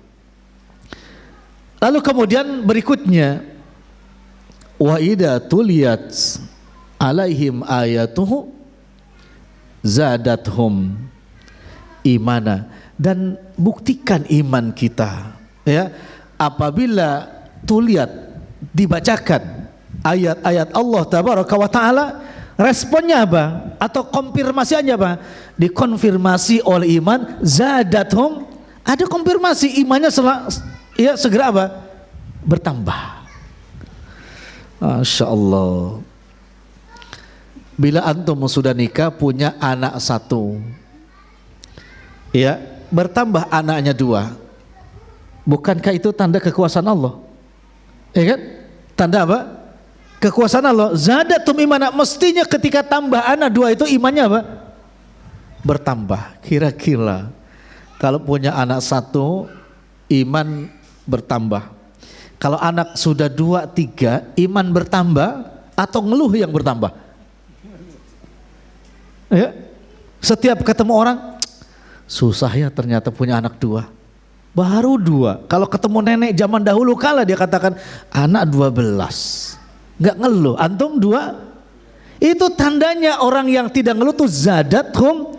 Speaker 1: Lalu kemudian berikutnya, wa idza tuliyat alaihim ayatuhu zadathum imana, dan buktikan iman kita ya. Apabila tuliat dibacakan ayat-ayat Allah tabaraka wa ta'ala, responnya apa? Atau konfirmasinya apa? Dikonfirmasi oleh iman, zadathum, ada konfirmasi imannya segera apa? Bertambah. Masya Allah. Bila antum sudah nikah punya anak satu, ya, bertambah anaknya dua, bukankah itu tanda kekuasaan Allah? Ya kan? Tanda apa? Kekuasaan Allah. Zadatum imana, mestinya ketika tambah anak dua itu imannya apa? Bertambah. Kira-kira kalau punya anak satu, iman bertambah. Kalau anak sudah dua, tiga, iman bertambah atau ngeluh yang bertambah? Ya? Setiap ketemu orang, susah ya ternyata punya anak dua. Baru dua. Kalau ketemu nenek zaman dahulu kala dia katakan anak 12. Enggak ngeluh. Antum dua. Itu tandanya orang yang tidak ngeluh tuh zadathum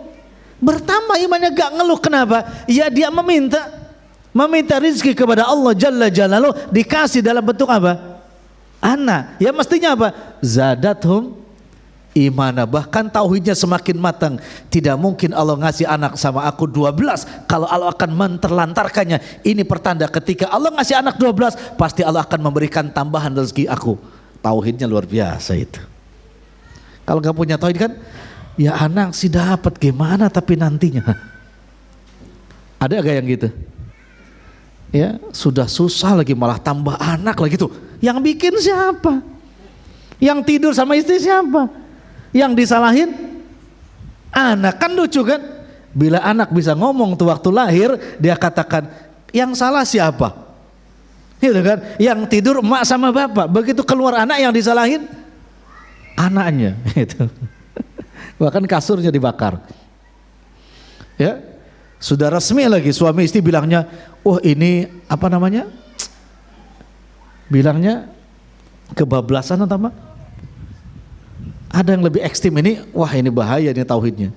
Speaker 1: Bertambah imannya, gak ngeluh. Kenapa? Ya dia meminta rizki kepada Allah Jalla Jalaluh, dikasih dalam bentuk apa? Anak. Ya mestinya apa? Zadathum imana, bahkan tauhidnya semakin matang. Tidak mungkin Allah ngasih anak sama aku 12 kalau Allah akan menterlantarkannya. Ini pertanda ketika Allah ngasih anak 12 pasti Allah akan memberikan tambahan rezeki aku. Tauhidnya luar biasa itu. Kalau nggak punya tauhid kan, ya anak sih dapat gimana tapi nantinya. Ada gak yang gitu? Ya sudah susah lagi malah tambah anak lagi tuh. Yang bikin siapa? Yang tidur sama istri siapa? Yang disalahin anak. Kan lucu kan, bila anak bisa ngomong tuh waktu lahir, dia katakan yang salah siapa, gitu kan? Yang tidur emak sama bapak. Begitu keluar anak, yang disalahin anaknya itu. Bahkan kasurnya dibakar. Ya sudah resmi lagi suami istri bilangnya, oh ini apa namanya, bilangnya kebablasan atau apa? Ada yang lebih ekstrim ini, wah ini bahaya nih tauhidnya.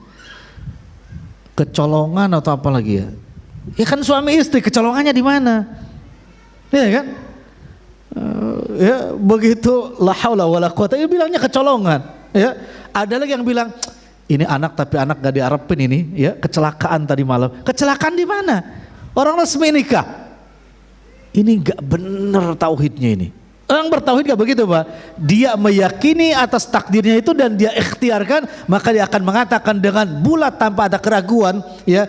Speaker 1: Kecolongan atau apa lagi ya? Ya kan suami istri, kecolongannya di mana? Ya kan? Ya begitu la haula wala quwata, dia bilangnya kecolongan. Ya, ada lagi yang bilang ini anak tapi anak gak diarepin ini, ya kecelakaan tadi malam. Kecelakaan di mana? Orang resmi nikah. Ini gak bener tauhidnya ini. Orang bertauhid gak begitu Pak. Dia meyakini atas takdirnya itu dan dia ikhtiarkan, maka dia akan mengatakan dengan bulat tanpa ada keraguan, ya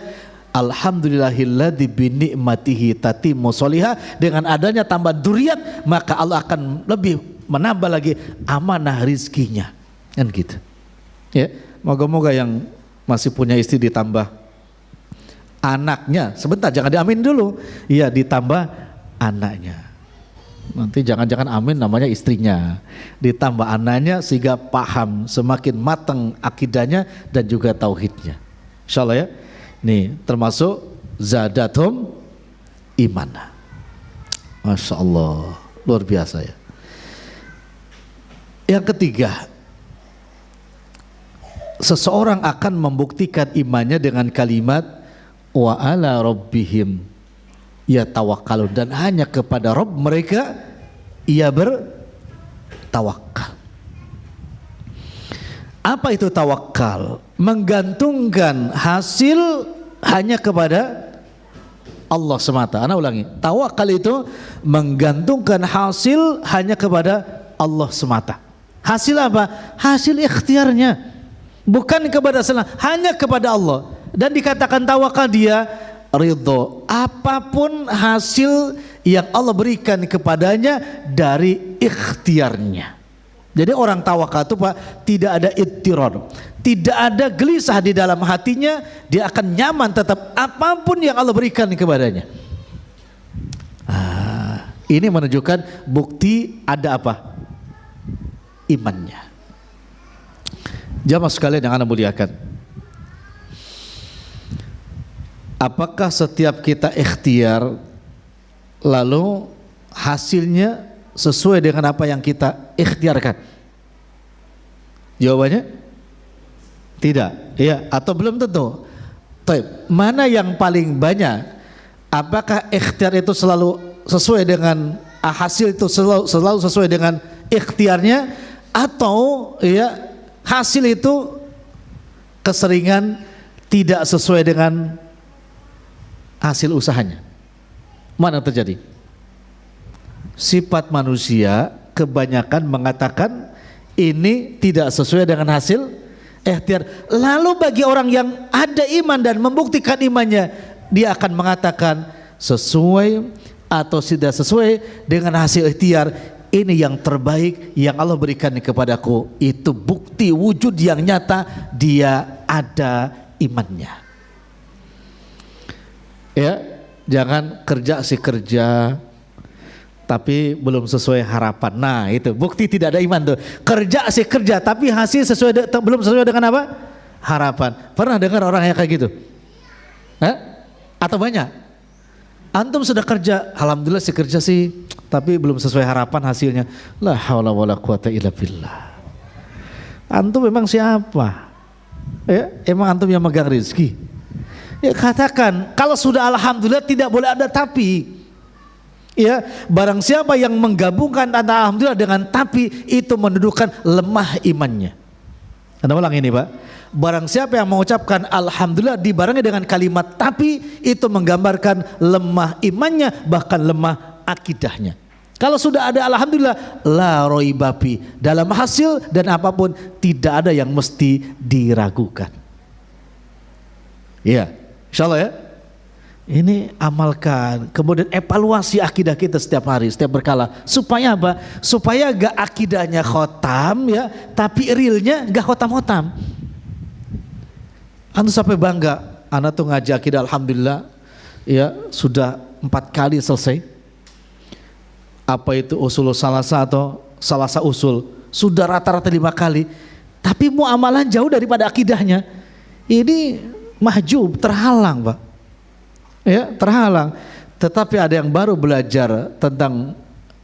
Speaker 1: alhamdulillahilladzi bi ni'matihi tatimmu sholihah. Dengan adanya tambahan dzurriat maka Allah akan lebih menambah lagi amanah rizkinya. Kan gitu. Ya, moga-moga yang masih punya istri ditambah anaknya. Sebentar, jangan diamin dulu. Iya, ditambah anaknya. Nanti jangan-jangan amin namanya istrinya, ditambah anaknya sehingga paham semakin matang akidahnya dan juga tauhidnya. Insyaallah ya. Nih termasuk zadatum imana. Masya Allah, luar biasa ya. Yang ketiga, seseorang akan membuktikan imannya dengan kalimat wa ala rabbihim ya tawakkalun, dan hanya kepada Rabb mereka ia bertawakal. Apa itu tawakal? Menggantungkan hasil hanya kepada Allah semata. Ana ulangi, tawakal itu menggantungkan hasil hanya kepada Allah semata. Hasil apa? Hasil ikhtiarnya, bukan kepada selain, hanya kepada Allah. Dan dikatakan tawakal dia ridho apapun hasil yang Allah berikan kepadanya dari ikhtiarnya. Jadi orang tawakal itu Pak, tidak ada ittirar, tidak ada gelisah di dalam hatinya, dia akan nyaman tetap apapun yang Allah berikan kepadanya. Ini menunjukkan bukti ada apa? Imannya. Jamaah sekalian yang Anda muliakan, apakah setiap kita ikhtiar lalu hasilnya sesuai dengan apa yang kita ikhtiarkan? Jawabannya tidak, ya, atau belum tentu. Mana yang paling banyak? Apakah ikhtiar itu selalu sesuai dengan hasil itu selalu sesuai dengan ikhtiarnya, atau ya hasil itu keseringan tidak sesuai dengan hasil usahanya? Mana terjadi? Sifat manusia kebanyakan mengatakan ini tidak sesuai dengan hasil ikhtiar. Lalu bagi orang yang ada iman dan membuktikan imannya, dia akan mengatakan sesuai atau tidak sesuai dengan hasil ikhtiar, ini yang terbaik yang Allah berikan kepadaku. Itu bukti wujud yang nyata dia ada imannya. Ya, jangan kerja si kerja tapi belum sesuai harapan. Nah itu bukti tidak ada iman tuh. Kerja si kerja tapi hasil belum sesuai dengan apa? Harapan. Pernah dengar orang yang kayak gitu? Atau banyak? Antum sudah kerja, alhamdulillah si kerja sih, tapi belum sesuai harapan hasilnya. La haula wala quwata illa billah. Antum memang siapa? Ya, emang antum yang megang rezeki? Ya katakan, kalau sudah alhamdulillah tidak boleh ada tapi. Ya, barang siapa yang menggabungkan antara alhamdulillah dengan tapi, itu menunjukkan lemah imannya. Anda ulang ini, Pak. Barang siapa yang mengucapkan alhamdulillah dibarengi dengan kalimat tapi, itu menggambarkan lemah imannya, bahkan lemah akidahnya. Kalau sudah ada alhamdulillah, la roibapi, dalam hasil dan apapun tidak ada yang mesti diragukan. Ya, insyaallah ya. Ini amalkan, kemudian evaluasi akidah kita setiap hari, setiap berkala. Supaya apa? Supaya gak akidahnya khotam ya, tapi realnya gak khotam-khotam. Antum sampai bangga, anak tuh ngaji akidah alhamdulillah ya sudah 4 kali selesai. Apa itu usul salasa atau salasa usul, sudah rata-rata 5 kali. Tapi muamalah jauh daripada akidahnya. Ini mahjub, terhalang, Pak. Ya, terhalang. Tetapi ada yang baru belajar tentang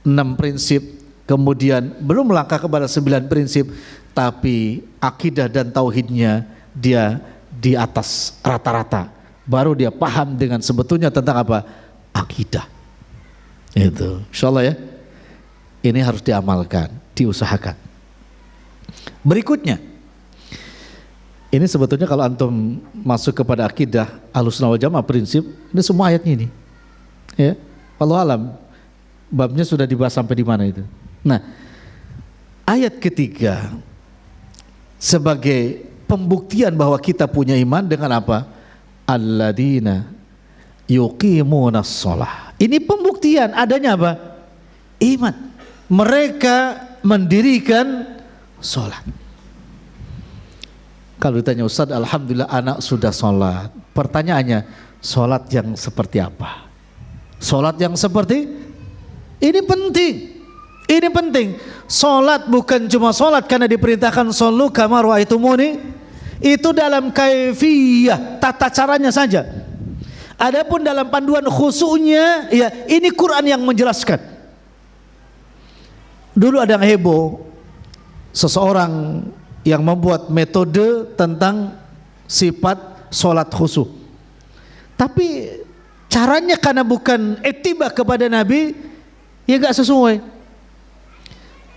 Speaker 1: 6 prinsip, kemudian belum melangkah kepada 9 prinsip, tapi akidah dan tauhidnya dia di atas rata-rata. Baru dia paham dengan sebetulnya tentang apa? Akidah. Itu, insyaallah ya. Ini harus diamalkan, diusahakan. Berikutnya, ini sebetulnya kalau antum masuk kepada akidah Ahlussunnah wal Jamaah prinsip, ini semua ayatnya ini. Ya, wallahu alam. Babnya sudah dibahas sampai di mana itu. Nah, ayat ketiga sebagai pembuktian bahwa kita punya iman dengan apa? Alladzina yuqimunas shalah. Ini pembuktian adanya apa? Iman. Mereka mendirikan salat. Kalau ditanya Ustaz, alhamdulillah anak sudah sholat. Pertanyaannya, sholat yang seperti apa? Sholat yang seperti ini penting. Ini penting. Sholat bukan cuma sholat karena diperintahkan shollu kama ra'aitumuni. Itu dalam kaifiyah, tata caranya saja. Adapun dalam panduan khusyuknya, ya ini Quran yang menjelaskan. Dulu ada yang heboh, seseorang yang membuat metode tentang sifat sholat khusyuk. Tapi caranya karena bukan ittiba kepada Nabi, ya gak sesuai.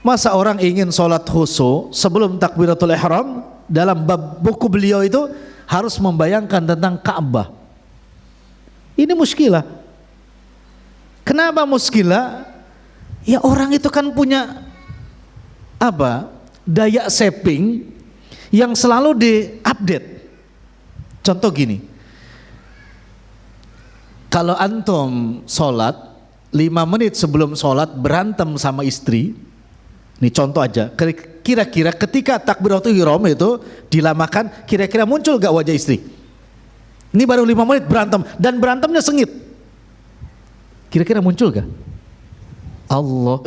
Speaker 1: Masa orang ingin sholat khusyuk sebelum takbiratul ihram, dalam bab buku beliau itu harus membayangkan tentang Ka'bah. Ini muskilah. Kenapa muskilah? Ya orang itu kan punya apa? Daya saving yang selalu diupdate. Contoh gini, kalau antum sholat 5 menit sebelum sholat berantem sama istri, ini contoh aja, kira-kira ketika takbiratul ihram itu dilamakan, kira-kira muncul gak wajah istri? Ini baru 5 menit berantem, dan berantemnya sengit, kira-kira muncul gak? Allah,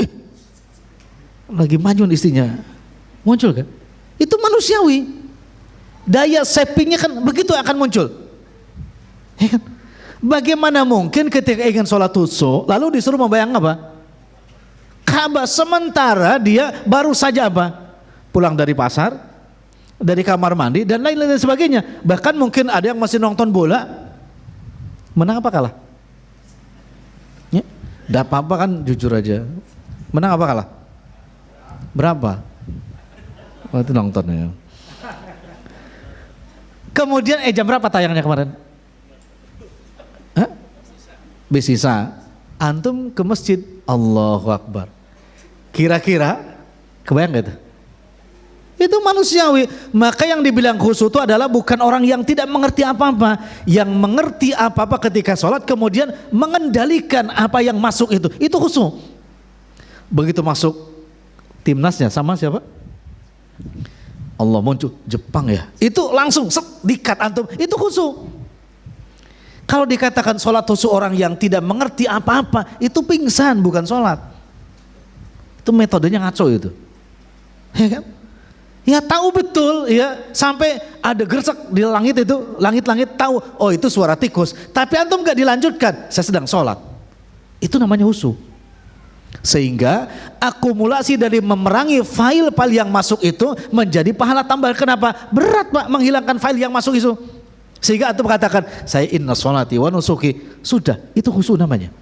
Speaker 1: lagi manyun istrinya, muncul kan? Itu manusiawi. Daya savingnya kan begitu akan muncul. Ya kan? Bagaimana mungkin ketika ingin sholat khusyuk lalu disuruh membayang apa? Ka'bah, sementara dia baru saja apa? Pulang dari pasar, dari kamar mandi dan lain-lain sebagainya. Bahkan mungkin ada yang masih nonton bola. Menang apa kalah? Ya, enggak apa-apa kan, jujur aja. Menang apa kalah? Berapa? Oh, itu nonton ya. Kemudian jam berapa tayangnya kemarin? Hah? Besisa. Antum ke masjid, Allahu Akbar. Kira-kira kebayang gak itu? Itu manusiawi. Maka yang dibilang khusyuk itu adalah bukan orang yang tidak mengerti apa-apa, yang mengerti apa-apa ketika sholat kemudian mengendalikan apa yang masuk itu khusyuk. Begitu masuk timnasnya sama siapa? Allah muncul, Jepang ya, itu langsung dikat antum, itu khusyuk. Kalau dikatakan sholat khusyuk orang yang tidak mengerti apa-apa, itu pingsan bukan sholat. Itu metodenya ngaco itu, ya kan? Ya tahu betul ya, sampai ada gersek di langit itu, langit-langit tahu, oh itu suara tikus, tapi antum gak dilanjutkan, saya sedang sholat. Itu namanya khusyuk. Sehingga akumulasi dari memerangi file yang masuk itu menjadi pahala tambah. Kenapa? Berat Pak menghilangkan file yang masuk itu. Sehingga antum katakan saya inna sholati wa nusuki, sudah, itu khusyuk namanya.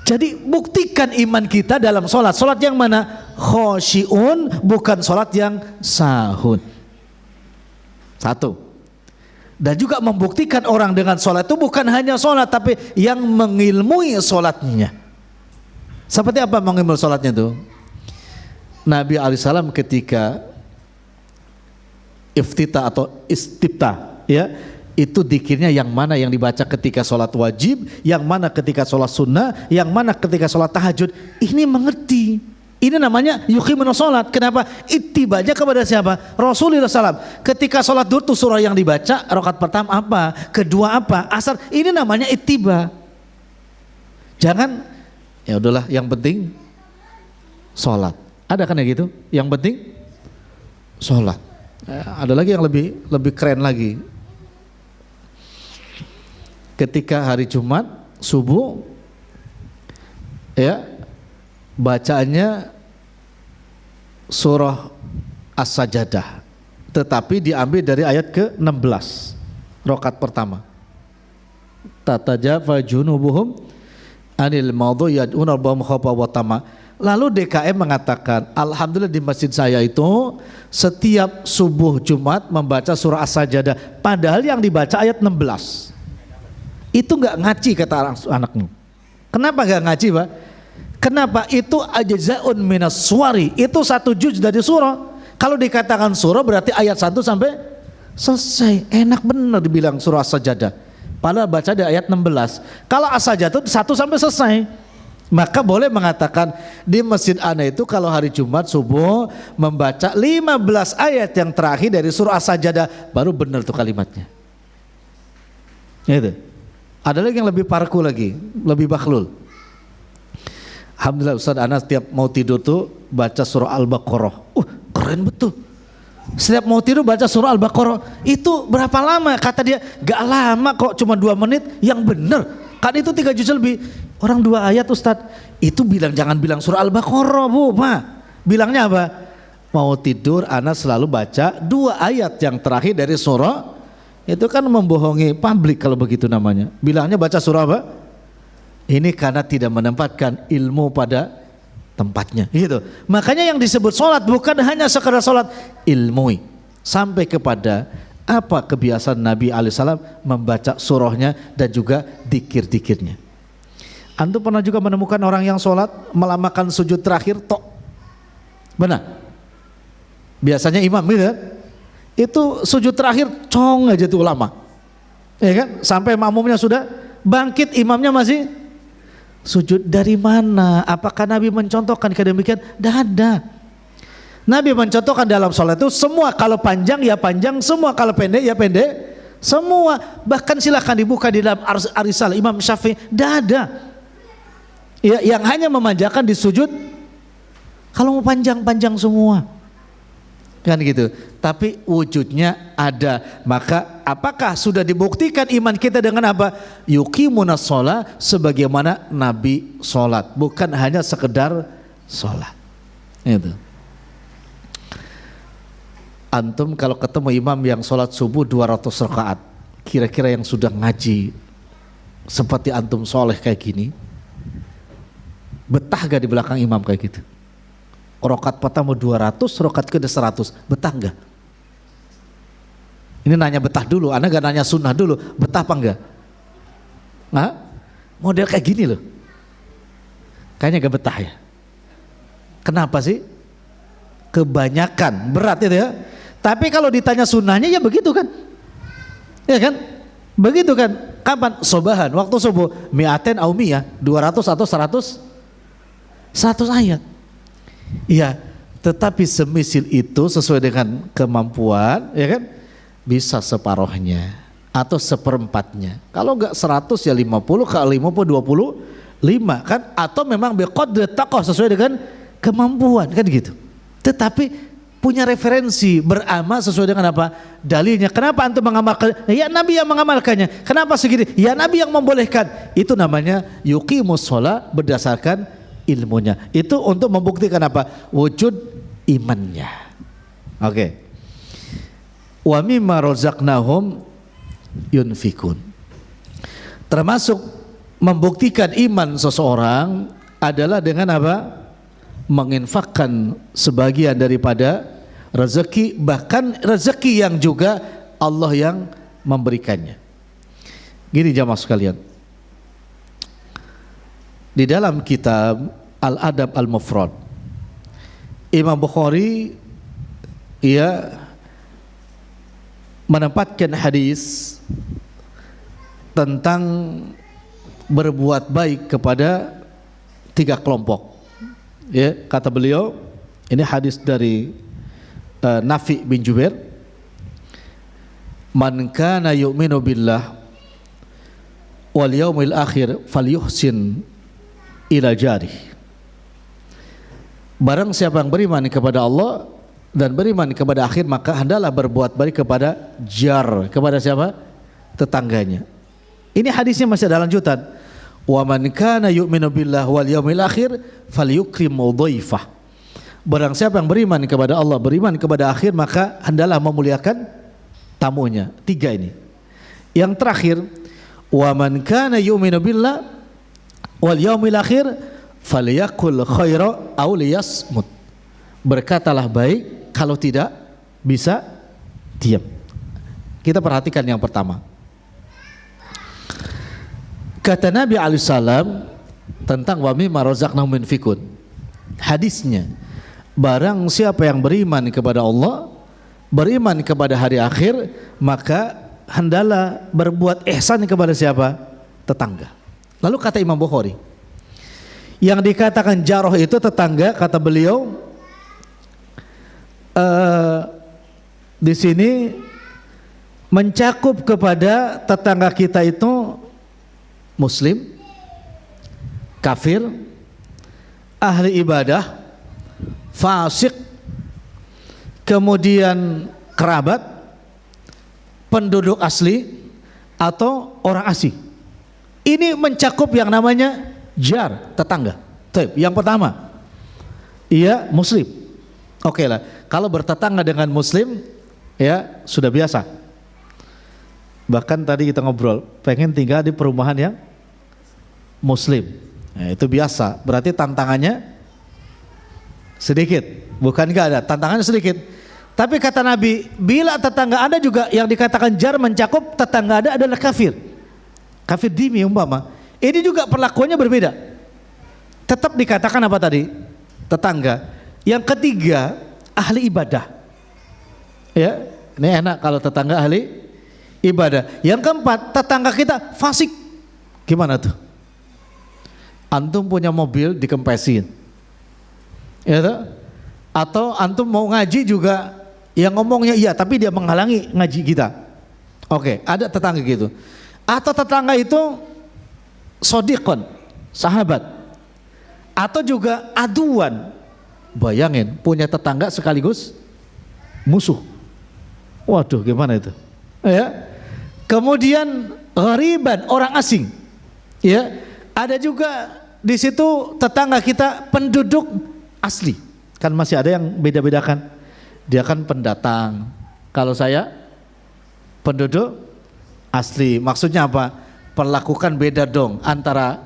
Speaker 1: Jadi buktikan iman kita dalam sholat. Sholat yang mana? Khosyi'un, bukan sholat yang sahun. Satu. Dan juga membuktikan orang dengan sholat itu bukan hanya sholat, tapi yang mengilmui sholatnya. Seperti apa mengilmui sholatnya itu? Nabi alaihissalam ketika iftitah atau istiftah, ya, itu dzikirnya yang mana yang dibaca ketika sholat wajib, yang mana ketika sholat sunnah, yang mana ketika sholat tahajud. Ini mengerti. Ini namanya yuqimunus sholat. Kenapa? Ittiba'nya kepada siapa? Rasulullah SAW. Ketika sholat duhur itu surah yang dibaca, rakaat pertama apa, kedua apa, asar. Ini namanya ittiba. Jangan, ya udahlah, yang penting sholat. Ada kan ya gitu? Yang penting sholat. Ada lagi yang lebih keren lagi. Ketika hari Jumat subuh, ya, bacaannya surah As-Sajdah, tetapi diambil dari ayat ke-16 rakaat pertama. Tatajafa junubuhum anil maudhu yad'una rabbahum khaufan wa tama'. Lalu DKM mengatakan, alhamdulillah di masjid saya itu setiap subuh Jumat membaca surah As-Sajdah, padahal yang dibaca ayat 16. Itu enggak ngaji kata anakmu. Kenapa enggak ngaji, Pak? Kenapa? Itu ajza'un minas suwari, itu satu juz dari surah. Kalau dikatakan surah berarti ayat 1 sampai selesai. Enak benar dibilang surah As-Sajdah, padahal baca di ayat 16. Kalau As-Sajdah itu 1 sampai selesai. Maka boleh mengatakan di masjid ana itu kalau hari Jumat subuh membaca 15 ayat yang terakhir dari surah As-Sajdah, baru benar tuh kalimatnya. Itu. Ada lagi yang lebih parku lagi, lebih bakhlul. Alhamdulillah Ustaz Anas setiap mau tidur tuh baca surah Al-Baqarah. Keren betul. Setiap mau tidur baca surah Al-Baqarah. Itu berapa lama? Kata dia, gak lama kok, cuma 2 menit. Yang bener kan itu 3 juz lebih. Orang 2 ayat Ustaz. Itu bilang, jangan bilang surah Al-Baqarah Bu, Ma. Bilangnya apa? Mau tidur Anas selalu baca 2 ayat yang terakhir dari surah. Itu kan membohongi publik kalau begitu namanya. Bilangnya baca surah apa? Ini karena tidak menempatkan ilmu pada tempatnya, gitu. Makanya yang disebut sholat bukan hanya sekadar sholat, ilmui sampai kepada apa kebiasaan Nabi alaihissalam membaca surahnya dan juga dikir-dikirnya. Antum pernah juga menemukan orang yang sholat melamakan sujud terakhir tok? Benar? Biasanya imam gitu kan? Itu sujud terakhir cong aja tuh lama, ya kan? Sampai makmumnya sudah bangkit, imamnya masih sujud. Dari mana? Apakah Nabi mencontohkan kedemikian? Tidak ada. Nabi mencontohkan dalam sholat itu semua, kalau panjang ya panjang semua, kalau pendek ya pendek semua. Bahkan silahkan dibuka di dalam Ar-Risalah Imam Syafi'i, tidak ada ya, yang hanya memanjakan di sujud. Kalau mau panjang-panjang semua kan gitu, tapi wujudnya ada. Maka apakah sudah dibuktikan iman kita dengan apa? Yuqimunas sholat, sebagaimana Nabi sholat, bukan hanya sekedar sholat. Itu. Antum kalau ketemu imam yang sholat subuh 200 rakaat, kira-kira yang sudah ngaji seperti antum soleh kayak gini, betah gak di belakang imam kayak gitu? Rakaat pertama 200, rakaat kedua 100, betah enggak? Ini nanya betah dulu, Anda gak nanya sunnah dulu, betah apa enggak? Nah, model kayak gini loh, kayaknya gak betah ya. Kenapa sih? Kebanyakan, berat itu ya. Tapi kalau ditanya sunnahnya ya begitu kan, ya kan? Begitu kan? Kapan? Sobahan, waktu subuh, mi'aten au miyah, 200 atau 100 ayat. Iya, tetapi semisil itu sesuai dengan kemampuan, ya kan? Bisa separohnya atau seperempatnya. Kalau enggak 100 ya 50, kalau 50 25 kan? Atau memang biqadri taqwa sesuai dengan kemampuan kan gitu. Tetapi punya referensi, beramal sesuai dengan apa? Dalilnya. Kenapa antum mengamalkan? Ya Nabi yang mengamalkannya. Kenapa segini? Ya Nabi yang membolehkan. Itu namanya yuqimus shalah berdasarkan ilmunya. Itu untuk membuktikan apa? Wujud imannya. Oke. wa mimma razaqnahum yunfikun. Termasuk membuktikan iman seseorang adalah dengan apa? Menginfakkan sebagian daripada rezeki, bahkan rezeki yang juga Allah yang memberikannya. Gini jamaah sekalian, di dalam kitab Al-Adab Al-Mufrad, Imam Bukhari ia menempatkan hadis tentang berbuat baik kepada 3 kelompok. Ya, kata beliau, ini hadis dari Nafi bin Jubair, man kana yu'minu billah wal yaumil akhir falyuhsin ila jarih. Barang siapa yang beriman kepada Allah dan beriman kepada akhir, maka hendaklah berbuat baik kepada jar, kepada siapa? Tetangganya. Ini hadisnya masih ada lanjutan. Wa man kana yu'minu billah wal yaumil akhir falyukrim dhaifah. Barang siapa yang beriman kepada Allah, beriman kepada akhir, maka hendaklah memuliakan tamunya. 3 ini. Yang terakhir, wa man kana yu'minu billah wal yaumil akhir falyakul khaira aw liyasmut. Berkatalah baik, kalau tidak bisa diam. Kita perhatikan yang pertama. Kata Nabi alaihissalam tentang wa mimma razaqnahum yunfikun. Hadisnya, barang siapa yang beriman kepada Allah, beriman kepada hari akhir, maka hendaklah berbuat ihsan kepada siapa? Tetangga. Lalu kata Imam Bukhari, yang dikatakan jaroh itu tetangga, kata beliau di sini mencakup kepada tetangga kita itu muslim, kafir, ahli ibadah, fasik, kemudian kerabat, penduduk asli, atau orang asing. Ini mencakup yang namanya jar, tetangga. Yang pertama, ia muslim. Oke lah, kalau bertetangga dengan muslim, ya sudah biasa. Bahkan tadi kita ngobrol, pengen tinggal di perumahan yang muslim. Nah, itu biasa, berarti tantangannya sedikit. Bukan gak ada, tantangannya sedikit. Tapi kata Nabi, bila tetangga Anda juga yang dikatakan jar mencakup tetangga Anda adalah kafir. Kafir dimi umpama. Ini juga perlakuannya berbeda. Tetap dikatakan apa tadi? Tetangga. Yang ketiga, ahli ibadah. Ya, ini enak kalau tetangga ahli ibadah. Yang keempat, tetangga kita fasik. Gimana tuh? Antum punya mobil dikempesin, ya tuh? Atau antum mau ngaji juga, yang ngomongnya iya tapi dia menghalangi ngaji kita. Oke, ada tetangga gitu. Atau tetangga itu sodikon, sahabat. Atau juga aduan. Bayangin punya tetangga sekaligus musuh. Waduh, gimana itu? Ya. Kemudian ghariban, orang asing. Ya, ada juga di situ tetangga kita penduduk asli. Kan masih ada yang beda-bedakan. Dia kan pendatang. Kalau saya penduduk asli. Maksudnya apa? Perlakukan beda dong antara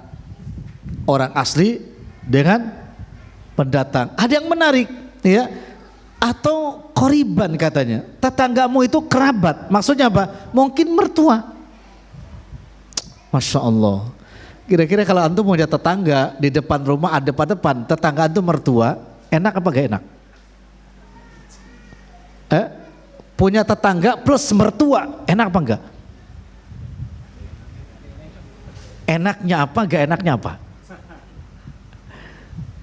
Speaker 1: orang asli dengan pendatang. Ada yang menarik, ya. Atau koriban katanya, tetanggamu itu kerabat. Maksudnya apa? Mungkin mertua. Masya Allah. Kira-kira kalau antum punya tetangga di depan rumah, ada depan, tetangga antum mertua, enak apa gak enak? Punya tetangga plus mertua, enak apa enggak? Enaknya apa, gak enaknya apa?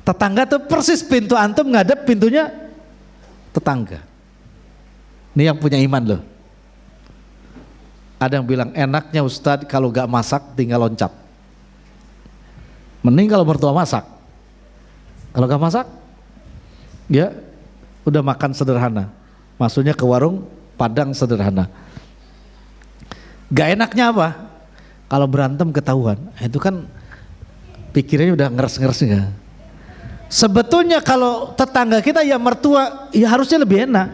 Speaker 1: Tetangga tuh persis pintu antum ngadep pintunya tetangga. Ini yang punya iman loh. Ada yang bilang enaknya Ustadz kalau gak masak tinggal loncat. Mending kalau mertua masak. Kalau gak masak, ya udah makan sederhana. Maksudnya ke warung Padang sederhana. Gak enaknya apa? Kalau berantem ketahuan, itu kan pikirannya udah ngeres-ngeres ya. Sebetulnya kalau tetangga kita ya mertua, ya harusnya lebih enak.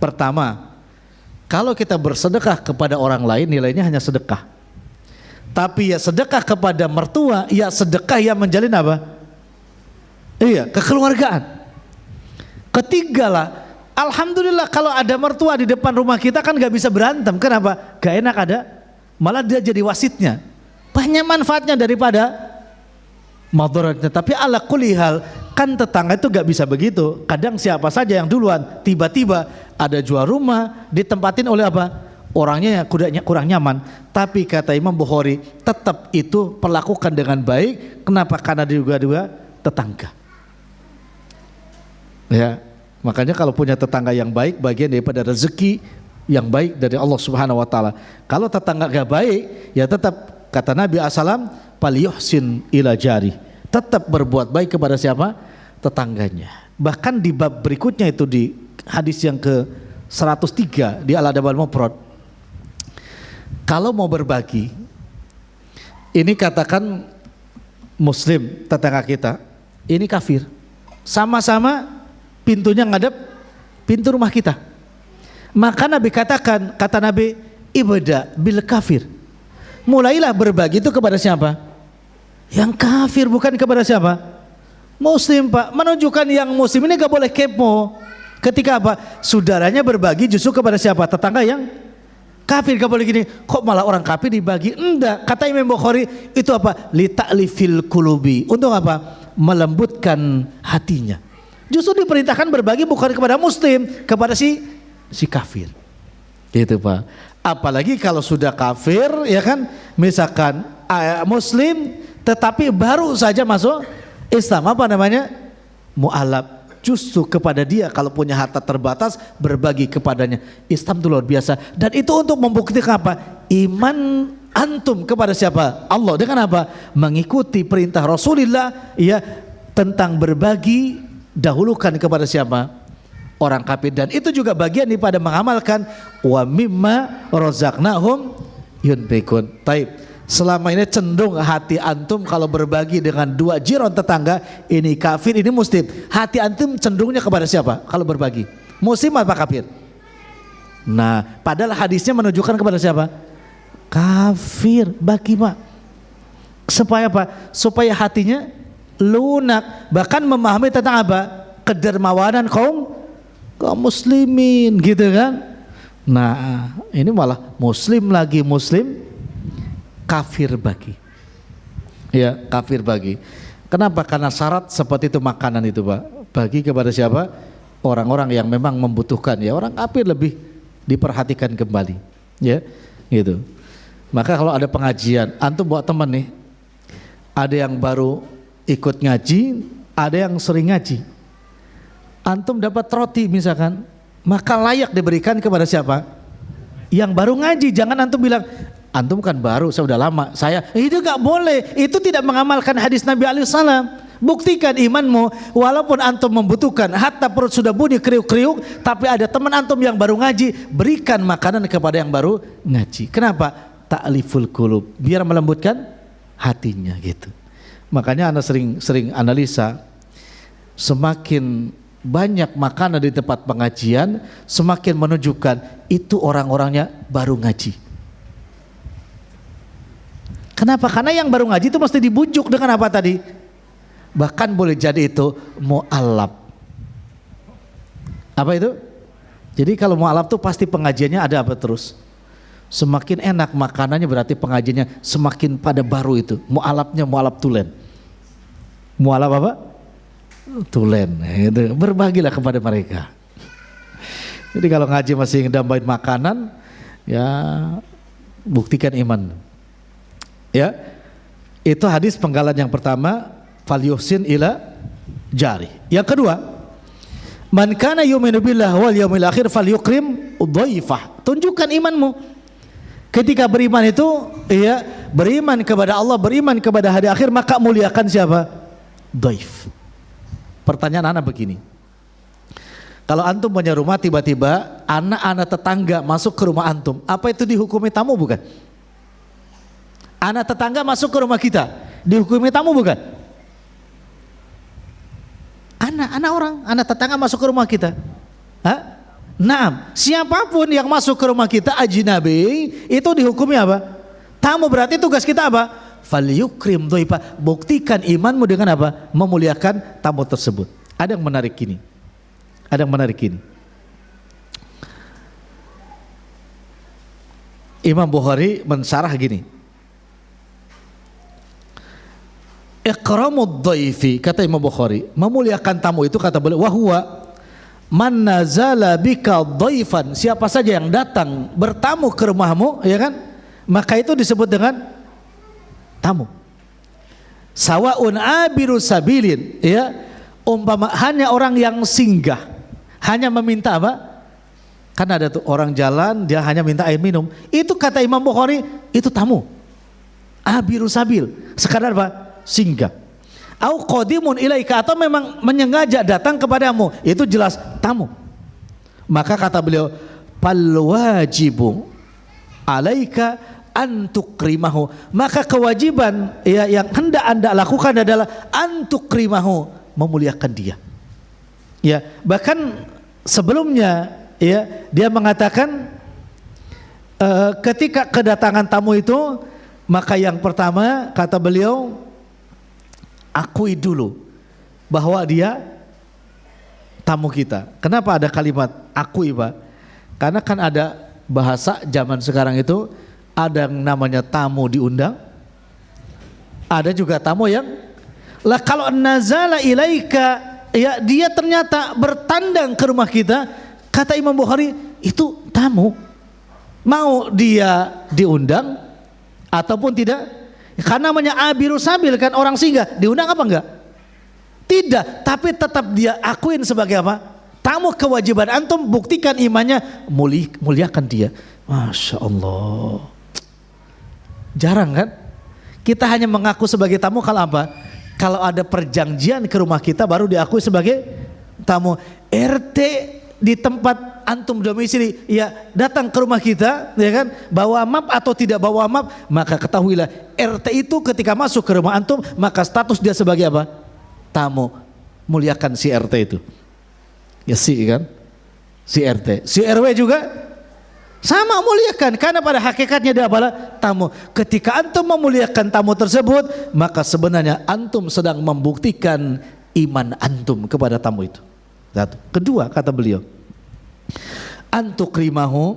Speaker 1: Pertama, Kalau kita bersedekah kepada orang lain nilainya hanya sedekah. Tapi ya sedekah kepada mertua, ya sedekah yang menjalin apa? Iya, kekeluargaan. Ketiga lah, alhamdulillah kalau ada mertua di depan rumah kita kan gak bisa berantem. Kenapa? Gak enak ada, malah dia jadi wasitnya. Banyak manfaatnya daripada madaratnya. Tapi ala kulli hal, kan tetangga itu gak bisa begitu. Kadang siapa saja yang duluan, tiba-tiba ada jual rumah ditempatin oleh apa? Orangnya yang kurang nyaman. Tapi kata Imam Bukhari, tetap itu perlakukan dengan baik. Kenapa? Karena juga tetangga. Ya, makanya kalau punya tetangga yang baik, bagian daripada rezeki yang baik dari Allah Subhanahu wa taala. Kalau tetangga gak baik, ya tetap kata Nabi As-salam, "Falyuhsin ila jari." Tetap berbuat baik kepada siapa? Tetangganya. Bahkan di bab berikutnya itu di hadis yang ke 103 di Al-Adab Al-Mufrad, kalau mau berbagi, ini katakan muslim tetangga kita, ini kafir, sama-sama pintunya ngadep pintu rumah kita, maka Nabi katakan, kata Nabi, ibda bil kafir, mulailah berbagi itu kepada siapa? Yang kafir, bukan kepada siapa? Muslim, Pak. Menunjukkan yang muslim ini gak boleh kepo. Ketika apa? Saudaranya berbagi justru kepada siapa? Tetangga yang kafir. Gak boleh gini, kok malah orang kafir dibagi? Enggak, kata Imam Bukhari, itu apa? Li ta'lifil qulubi, untuk apa? Melembutkan hatinya. Justru diperintahkan berbagi bukan kepada muslim, kepada si kafir. Gitu, Pak. Apalagi kalau sudah kafir, ya kan? Misalkan muslim tetapi baru saja masuk Islam, apa namanya? Mu'alaf. Justru kepada dia kalau punya harta terbatas berbagi kepadanya. Islam itu luar biasa, dan itu untuk membuktikan apa? Iman antum kepada siapa? Allah. Dengan apa? Mengikuti perintah Rasulullah ya tentang berbagi, dahulukan kepada siapa? Orang kafir. Dan itu juga bagian daripada mengamalkan wa mimma razaqnahum yunfikun. Taib. Selama ini cenderung hati antum kalau berbagi dengan dua jiran tetangga, ini kafir, ini muslim. Hati antum cenderungnya kepada siapa kalau berbagi? Muslim apa kafir? Nah, padahal hadisnya menunjukkan kepada siapa? Kafir. Bagi Pak. Supaya apa? Supaya hatinya lunak, bahkan memahami tentang apa? Kedermawanan kaum muslimin, gitu kan? Nah, ini malah muslim lagi muslim kafir bagi. Ya, kafir bagi. Kenapa? Karena syarat seperti itu makanan itu, Pak. Bagi kepada siapa? Orang-orang yang memang membutuhkan. Ya, orang kafir lebih diperhatikan kembali. Ya, gitu. Maka kalau ada pengajian, antum bawa teman nih, ada yang baru ikut ngaji, ada yang sering ngaji. Antum dapat roti misalkan, maka layak diberikan kepada siapa? Yang baru ngaji. Jangan antum bilang, antum kan baru, saya udah lama. Itu gak boleh. Itu tidak mengamalkan hadis Nabi SAW. Buktikan imanmu, walaupun antum membutuhkan, hatta perut sudah bunyi kriuk-kriuk, tapi ada teman antum yang baru ngaji, berikan makanan kepada yang baru ngaji. Kenapa? Ta'liful qulub, biar melembutkan hatinya, gitu. Makanya anak sering analisa, semakin banyak makanan di tempat pengajian, semakin menunjukkan itu orang-orangnya baru ngaji. Kenapa? Karena yang baru ngaji itu mesti dibujuk dengan apa tadi? Bahkan boleh jadi itu mu'alaf. Apa itu? Jadi kalau mu'alaf tuh pasti pengajiannya ada apa terus? Semakin enak makanannya berarti pengajiannya semakin pada baru itu. Mu'alafnya mu'alaf tulen. Mu'alaf apa? Tulen. Itu. Berbagilah kepada mereka. Jadi kalau ngaji masih ngedambain makanan, ya buktikan iman. Ya, itu hadis penggalan yang pertama, falyuhsin ila jari. Yang kedua, man kana yu'minu billahi wal yawmil akhir falyukrim dhaifah. Tunjukkan imanmu. Ketika beriman itu, ya, beriman kepada Allah, beriman kepada hari akhir, maka muliakan siapa? Dhaif. Pertanyaan anak begini. Kalau antum punya rumah, tiba-tiba anak-anak tetangga masuk ke rumah antum, apa itu dihukumi tamu bukan? Anak tetangga masuk ke rumah kita, dihukumi tamu bukan? Anak tetangga masuk ke rumah kita. Hah? Nah, siapapun yang masuk ke rumah kita ajnabi itu dihukumi apa? Tamu. Berarti tugas kita apa? Falyukrim dhaifa. Buktikan imanmu dengan apa? Memuliakan tamu tersebut. Ada yang menarik ini. Ada yang menarik ini. Imam Bukhari mensyarah gini. Ikramud dhaifi, kata Imam Bukhari, memuliakan tamu itu kata beliau, wahwa man nazala bika dhaifan, siapa saja yang datang bertamu ke rumahmu, ya kan? Maka itu disebut dengan tamu. Sawaun abiru sabilin, ya, umpama hanya orang yang singgah, hanya meminta apa? Kan ada tuh orang jalan dia hanya minta air minum. Itu kata Imam Bukhari itu tamu. Abiru sabil, sekadar apa? Singgah. Au qadimun ilaika, atau memang menyengaja datang kepadamu, itu jelas tamu. Maka kata beliau, fal wajibu alaika antukrimahu, maka kewajiban ya yang hendak Anda lakukan adalah antukrimahu, memuliakan dia. Ya, bahkan sebelumnya ya, dia mengatakan ketika kedatangan tamu itu, maka yang pertama kata beliau, akui dulu bahwa dia tamu kita. Kenapa ada kalimat akui, Pak? Karena kan ada bahasa zaman sekarang itu, ada yang namanya tamu diundang, ada juga tamu yang lah kalau nazala ilaika, ya dia ternyata bertandang ke rumah kita. Kata Imam Bukhari itu tamu, mau dia diundang ataupun tidak. Karena namanya abiru sabil kan, orang singgah, diundang apa enggak? Tidak, tapi tetap dia akuin sebagai apa? Tamu. Kewajiban antum buktikan imannya, muliakan dia. Masya Allah. Jarang kan? Kita hanya mengaku sebagai tamu kalau apa? Kalau ada perjanjian ke rumah kita baru diakui sebagai tamu. RT di tempat antum domisili, ya datang ke rumah kita, ya kan, bawa map atau tidak bawa map, maka ketahuilah RT itu ketika masuk ke rumah antum, maka status dia sebagai apa? Tamu. Muliakan si RT itu. Ya si kan, si RT, si RW juga sama, muliakan, karena pada hakikatnya dia adalah tamu. Ketika antum memuliakan tamu tersebut, maka sebenarnya antum sedang membuktikan iman antum kepada tamu itu. Satu. Kedua kata beliau, antukrimahu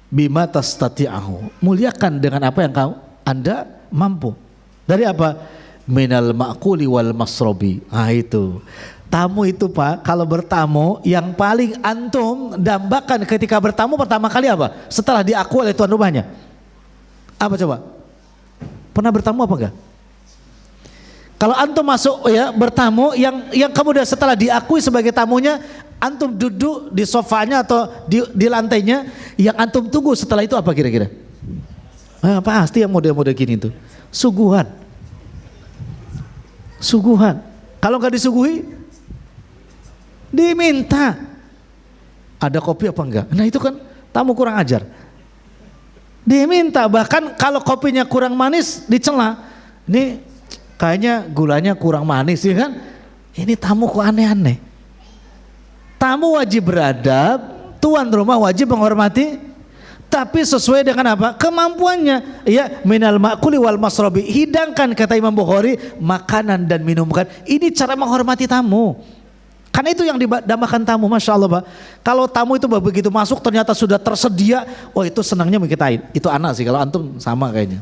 Speaker 1: bima tastati'ahu, muliakan dengan apa yang Anda mampu. Dari apa? Minal ma'kuli wal masrobi. Nah itu tamu itu, Pak, kalau bertamu yang paling antum dambakan ketika bertamu pertama kali apa? Setelah diakui oleh tuan rumahnya, apa coba? Pernah bertamu apa enggak? Kalau antum masuk ya bertamu, yang kemudian setelah diakui sebagai tamunya, antum duduk di sofanya atau di lantainya, yang antum tunggu setelah itu apa kira-kira? Pasti yang model-model gini tuh, suguhan. Suguhan. Kalau nggak disuguhi, diminta. Ada kopi apa enggak? Nah itu kan tamu kurang ajar. Diminta, bahkan kalau kopinya kurang manis dicela. Ini kayaknya gulanya kurang manis, ya kan? Ini tamu kok aneh-aneh. Tamu wajib beradab, tuan rumah wajib menghormati, tapi sesuai dengan apa? Kemampuannya. Ya, minal ma'kuli wal masrobi, hidangkan kata Imam Bukhari makanan dan minumkan. Ini cara menghormati tamu. Karena itu yang didambakan tamu, masya Allah, Pak. Kalau tamu itu begitu masuk ternyata sudah tersedia, oh itu senangnya kita. Itu anak sih, kalau antum sama kayaknya.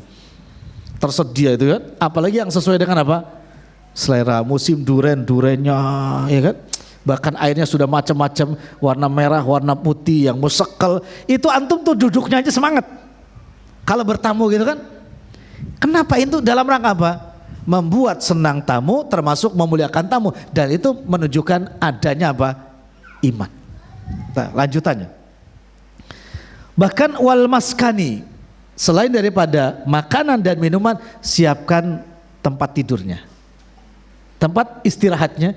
Speaker 1: Tersedia itu kan, apalagi yang sesuai dengan apa? Selera. Musim durennya, ya kan? Bahkan airnya sudah macam-macam, warna merah, warna putih, yang musekel. Itu antum tuh duduknya aja semangat. Kalau bertamu gitu kan. Kenapa? Itu dalam rangka apa? Membuat senang tamu, termasuk memuliakan tamu, dan itu menunjukkan adanya apa? Iman. Nah, lanjutannya. Bahkan wal maskani, selain daripada makanan dan minuman, siapkan tempat tidurnya, tempat istirahatnya.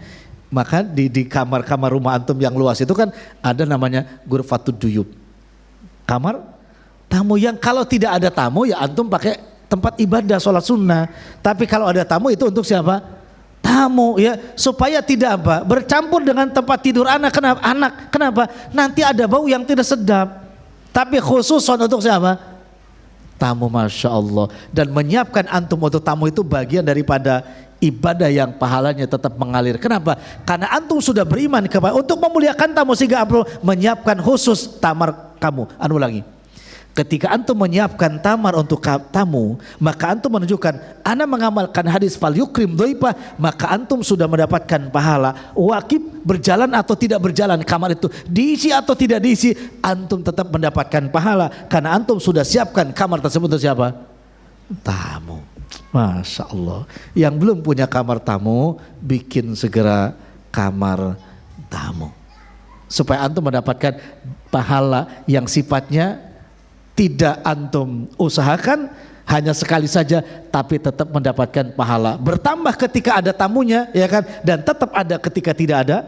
Speaker 1: Maka di kamar-kamar rumah antum yang luas itu kan ada namanya ghurfatud duyub, kamar tamu, yang kalau tidak ada tamu ya antum pakai tempat ibadah sholat sunnah. Tapi kalau ada tamu itu untuk siapa?
Speaker 2: tamu ya, supaya tidak apa? Bercampur dengan tempat tidur anak. Kenapa? Nanti ada bau yang tidak sedap. Tapi khusus untuk siapa? Tamu, masya Allah. Dan menyiapkan antum untuk tamu itu bagian daripada ibadah yang pahalanya tetap mengalir. Kenapa? Karena antum sudah beriman kepada untuk memuliakan tamu sehingga antum menyiapkan khusus tamar kamu. Ulangi. Ketika antum menyiapkan tamar untuk tamu, maka antum menunjukkan ana mengamalkan hadis fal yukrim dhaifah, maka antum sudah mendapatkan pahala. Wajib berjalan atau tidak berjalan kamar itu, diisi atau tidak diisi, antum tetap mendapatkan pahala karena antum sudah siapkan kamar tersebut untuk siapa? Tamu. Masya Allah. Yang belum punya kamar tamu, bikin segera kamar tamu supaya antum mendapatkan pahala yang sifatnya tidak antum usahakan, hanya sekali saja, tapi tetap mendapatkan pahala. Bertambah ketika ada tamunya, ya kan? Dan tetap ada ketika tidak ada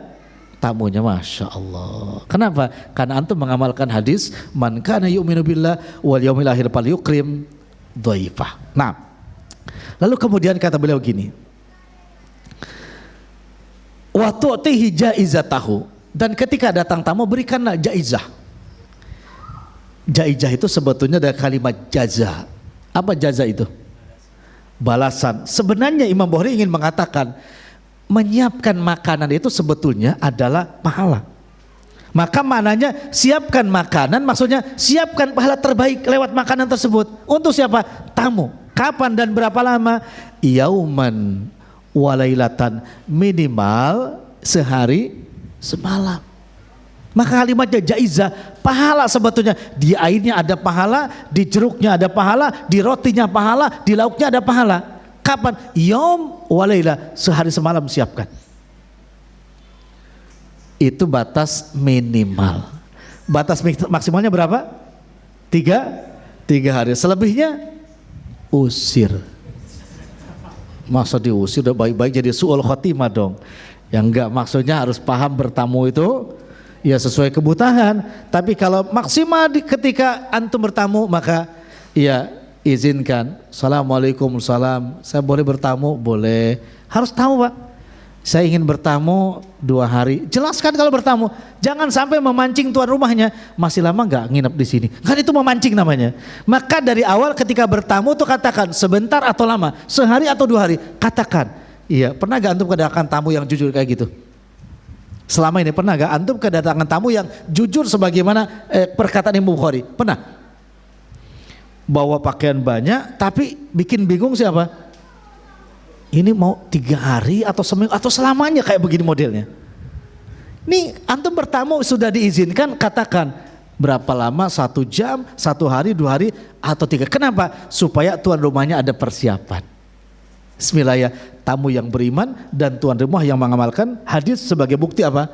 Speaker 2: tamunya. Masya Allah. Kenapa? Karena antum mengamalkan hadis man kana yu'minu billah wal yaumil akhir falyukrim dhaifah. Nah, lalu kemudian kata beliau gini, wa tu'tihi jaizatahu, dan ketika datang tamu berikanlah jaizah. Jaizah itu sebetulnya dari kalimat jaza. Apa jaza itu? Balasan. Sebenarnya Imam Bukhari ingin mengatakan menyiapkan makanan itu sebetulnya adalah pahala. Maka maknanya siapkan makanan, maksudnya siapkan pahala terbaik lewat makanan tersebut. Untuk siapa? Tamu. Kapan dan berapa lama? Yauman walailatan, minimal sehari semalam. Maka kalimatnya jaizah, pahala sebetulnya. Di airnya ada pahala, di jeruknya ada pahala, di rotinya pahala, di lauknya ada pahala. Kapan? Yaum walailah, sehari semalam siapkan. Itu batas minimal. Batas maksimalnya berapa? Tiga hari. Selebihnya usir. Masa diusir udah baik-baik jadi su'ul khotimah dong. Yang enggak, maksudnya harus paham bertamu itu ya sesuai kebutuhan. Tapi kalau maksimal ketika antum bertamu, maka ya izinkan. Assalamualaikum, salam. Saya boleh bertamu? Boleh. Harus tahu Pak, saya ingin bertamu 2 hari. Jelaskan kalau bertamu. Jangan sampai memancing tuan rumahnya. Masih lama nggak nginep di sini? Kan itu memancing namanya. Maka dari awal ketika bertamu tuh katakan sebentar atau lama, sehari atau 2 hari. Katakan. Iya. Pernah gak antum kedatangan tamu yang jujur kayak gitu? Selama ini pernah gak antum kedatangan tamu yang jujur sebagaimana perkataan Imam Bukhari? Pernah? Bawa pakaian banyak tapi bikin bingung siapa? Ini mau 3 hari atau seminggu atau selamanya kayak begini modelnya. Nih antum bertamu sudah diizinkan, katakan berapa lama, 1 jam, 1 hari, 2 hari atau 3. Kenapa? Supaya tuan rumahnya ada persiapan. Bismillah ya, tamu yang beriman dan tuan rumah yang mengamalkan hadis sebagai bukti apa?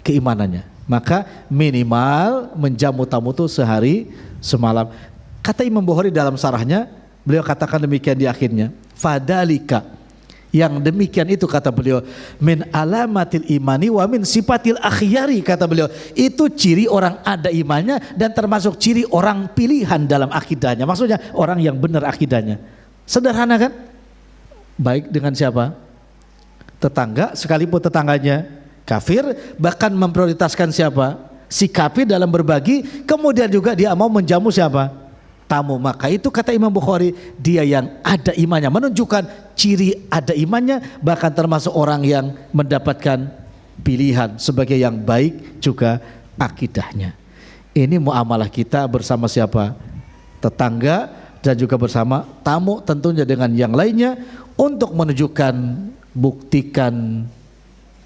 Speaker 2: Keimanannya. Maka minimal menjamu tamu itu sehari semalam. Kata Imam Bukhari dalam sarahnya, beliau katakan demikian di akhirnya. Fadalika, yang demikian itu kata beliau, min alamatil imani wa min sifatil akhyari, kata beliau, itu ciri orang ada imannya dan termasuk ciri orang pilihan dalam akidahnya. Maksudnya orang yang benar akidahnya. Sederhana kan? Baik dengan siapa? Tetangga, sekalipun tetangganya kafir, bahkan memprioritaskan siapa? Si kafir dalam berbagi, kemudian juga dia mau menjamu siapa? Tamu. Maka itu kata Imam Bukhari, dia yang ada imannya, menunjukkan ciri ada imannya, bahkan termasuk orang yang mendapatkan pilihan sebagai yang baik juga akidahnya. Ini muamalah kita bersama siapa? Tetangga dan juga bersama tamu, tentunya dengan yang lainnya, untuk menunjukkan buktikan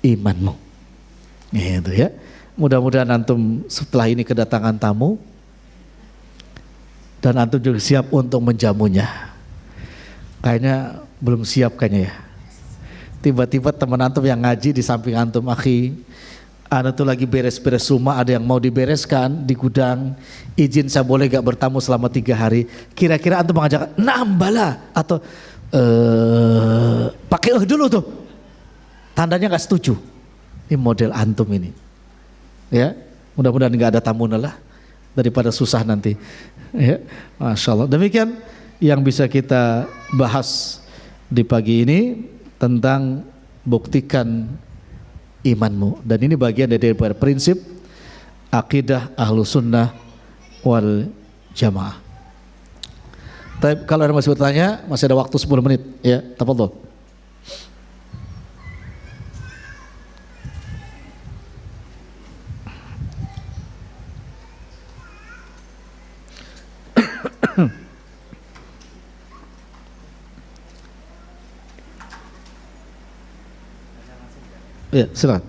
Speaker 2: imanmu. Gitu ya. Mudah-mudahan antum setelah ini kedatangan tamu dan antum juga siap untuk menjamunya. Kayaknya belum siap kayaknya ya. Tiba-tiba teman antum yang ngaji di samping antum, akhi, Anda tuh lagi beres-beres rumah, ada yang mau dibereskan di gudang, izin saya boleh gak bertamu selama 3 hari. Kira-kira antum mengajak nambala atau pakai dulu tuh, tandanya gak setuju. Ini model antum ini ya. Mudah-mudahan gak ada tamu lah, daripada susah nanti ya. Masya Allah. Demikian yang bisa kita bahas di pagi ini tentang buktikan imanmu. Dan ini bagian daripada prinsip akidah Ahlus Sunnah wal Jamaah. Tapi kalau ada masih bertanya, masih ada waktu 10 menit ya, tafadhol. Ya, silakan.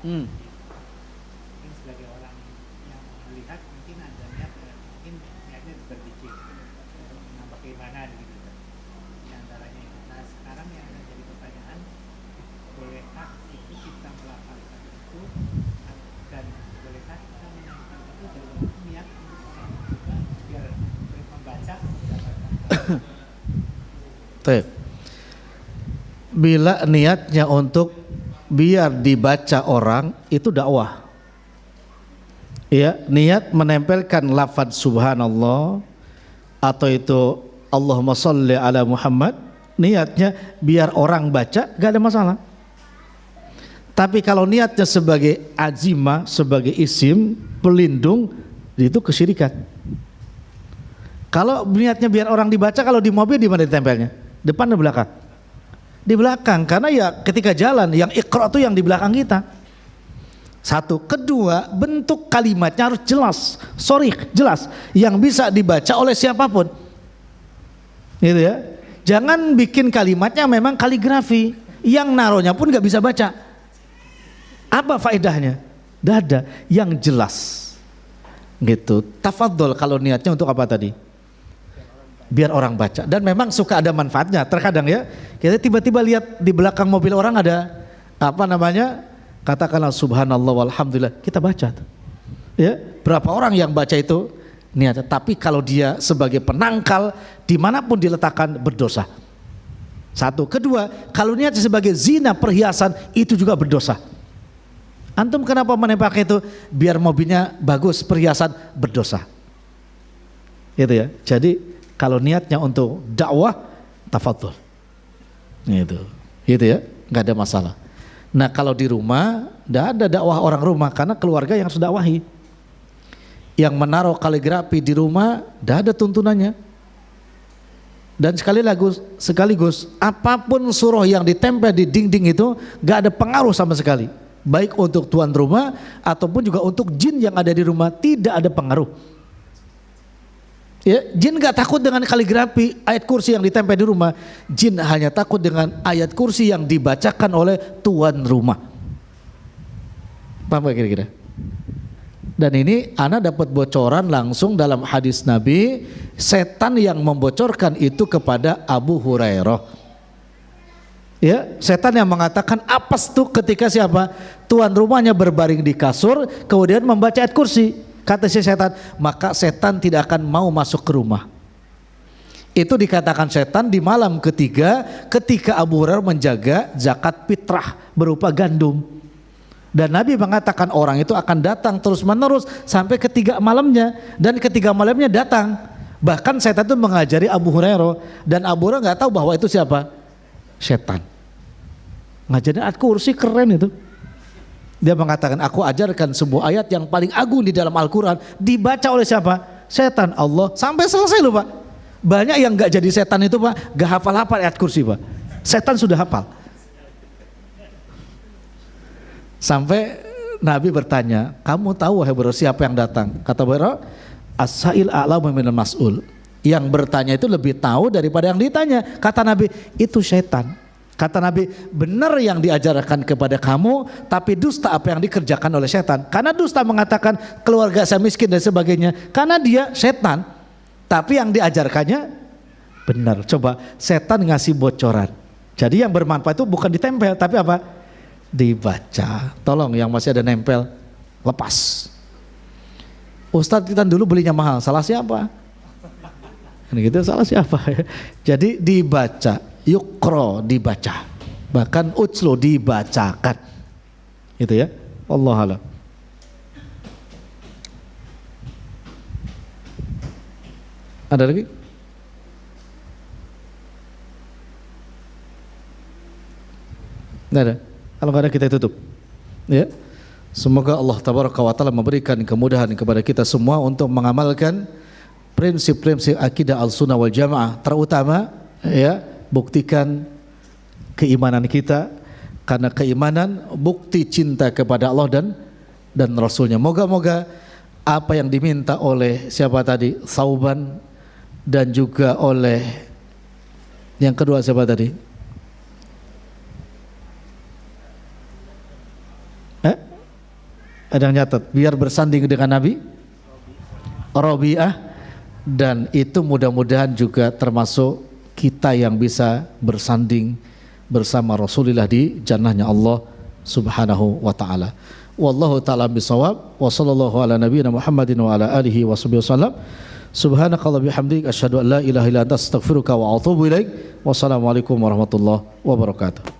Speaker 3: Mungkin sebagai orang yang melihat mungkin ada niat, mungkin niatnya berzikir untuk menambah keimanan gitu kan. Di antaranya itu. Nah sekarang yang jadi pertanyaan, bolehkah itu kita melafalkan itu dan bolehkah kita menyampaikan itu dalam niat untuk orang juga biar membaca mendapatkan.
Speaker 2: Bila niatnya untuk biar dibaca orang, itu dakwah. Ya, niat menempelkan lafaz subhanallah atau itu Allahumma sholli ala Muhammad, niatnya biar orang baca, gak ada masalah. Tapi kalau niatnya sebagai azimah, sebagai isim pelindung, itu kesyirikan. Kalau niatnya biar orang dibaca, kalau di mobil di mana ditempelnya? Depan atau belakang? Di belakang, karena ya ketika jalan yang iqra itu yang di belakang kita. Satu, kedua, bentuk kalimatnya harus jelas, sorry, jelas, yang bisa dibaca oleh siapapun. Gitu ya. Jangan bikin kalimatnya memang kaligrafi, yang naruhnya pun nggak bisa baca. Apa faedahnya? Nggak ada, yang jelas. Gitu. Tafadhol kalau niatnya untuk apa tadi? Biar orang baca, dan memang suka ada manfaatnya. Terkadang ya kita tiba-tiba lihat di belakang mobil orang ada apa namanya, katakanlah subhanallah walhamdulillah, kita baca ya. Berapa orang yang baca itu niatnya, tapi kalau dia sebagai penangkal dimanapun diletakkan berdosa. Satu, kedua, kalau niatnya sebagai zina perhiasan itu juga berdosa. Antum kenapa menempelkan itu? Biar mobilnya bagus, perhiasan, berdosa. Gitu ya. Jadi kalau niatnya untuk dakwah, tafadhol. Gitu ya, nggak ada masalah. Nah kalau di rumah, nggak ada dakwah orang rumah karena keluarga yang harus dakwahi. Yang menaruh kaligrafi di rumah, nggak ada tuntunannya. Dan sekaligus apapun surah yang ditempel di dinding itu nggak ada pengaruh sama sekali. Baik untuk tuan rumah ataupun juga untuk jin yang ada di rumah, tidak ada pengaruh. Ya, jin gak takut dengan kaligrafi ayat kursi yang ditempel di rumah. Jin hanya takut dengan ayat kursi yang dibacakan oleh tuan rumah. Paham gak kira-kira? Dan ini ana dapat bocoran langsung dalam hadis Nabi, setan yang membocorkan itu kepada Abu Hurairah. Ya, setan yang mengatakan apes tuh ketika siapa? Tuan rumahnya berbaring di kasur kemudian membaca ayat kursi. Kata si setan, maka setan tidak akan mau masuk ke rumah. Itu dikatakan setan di malam ketiga ketika Abu Hurairah menjaga zakat fitrah berupa gandum. Dan Nabi mengatakan orang itu akan datang terus menerus sampai ketiga malamnya, dan ketiga malamnya datang. Bahkan setan itu mengajari Abu Hurairah, dan Abu Hurairah nggak tahu bahwa itu siapa? Setan. Ngajarin ayat kursi, keren itu. Dia mengatakan, aku ajarkan sebuah ayat yang paling agung di dalam Al-Quran, dibaca oleh siapa? Setan. Allah. Sampai selesai loh Pak. Banyak yang gak jadi setan itu Pak, gak hafal-hafal ayat kursi Pak. Setan sudah hafal. Sampai Nabi bertanya, kamu tahu wahai Hurairah siapa yang datang? Kata Hurairah, as-sa'il a'lamu minal mas'ul. Yang bertanya itu lebih tahu daripada yang ditanya. Kata Nabi, itu setan. Kata Nabi, benar yang diajarkan kepada kamu, tapi dusta apa yang dikerjakan oleh setan. Karena dusta mengatakan keluarga saya miskin dan sebagainya, karena dia setan. Tapi yang diajarkannya benar. Coba setan ngasih bocoran. Jadi yang bermanfaat itu bukan ditempel, tapi apa? Dibaca. Tolong yang masih ada nempel, lepas. Ustadz kita dulu belinya mahal, salah siapa? Ini gitu, salah siapa? Jadi dibaca. yukro dibaca, bahkan utslu dibacakan. Itu ya. Allah alam. Ada lagi? Nggak ada. Kalau nggak ada kita tutup. Ya. Semoga Allah Tabaraka wa Ta'ala memberikan kemudahan kepada kita semua untuk mengamalkan prinsip-prinsip akidah al-sunnah wal jamaah, terutama ya, buktikan keimanan kita, karena keimanan bukti cinta kepada Allah dan Rasulnya. Moga-moga apa yang diminta oleh siapa tadi, Sauban, dan juga oleh yang kedua siapa tadi, ada yang nyatat, biar bersanding dengan Nabi Rabi'ah, dan itu mudah-mudahan juga termasuk kita yang bisa bersanding bersama Rasulullah di jannahnya Allah Subhanahu wa taala. Wallahu taala bisawab, wa sallallahu ala nabiyyina Muhammadin wa ala alihi wasallam. Subhanakallah bihamdik, asyhadu an la ilaha illa anta astaghfiruka wa atubu ilaik. Wassalamualaikum warahmatullahi wabarakatuh.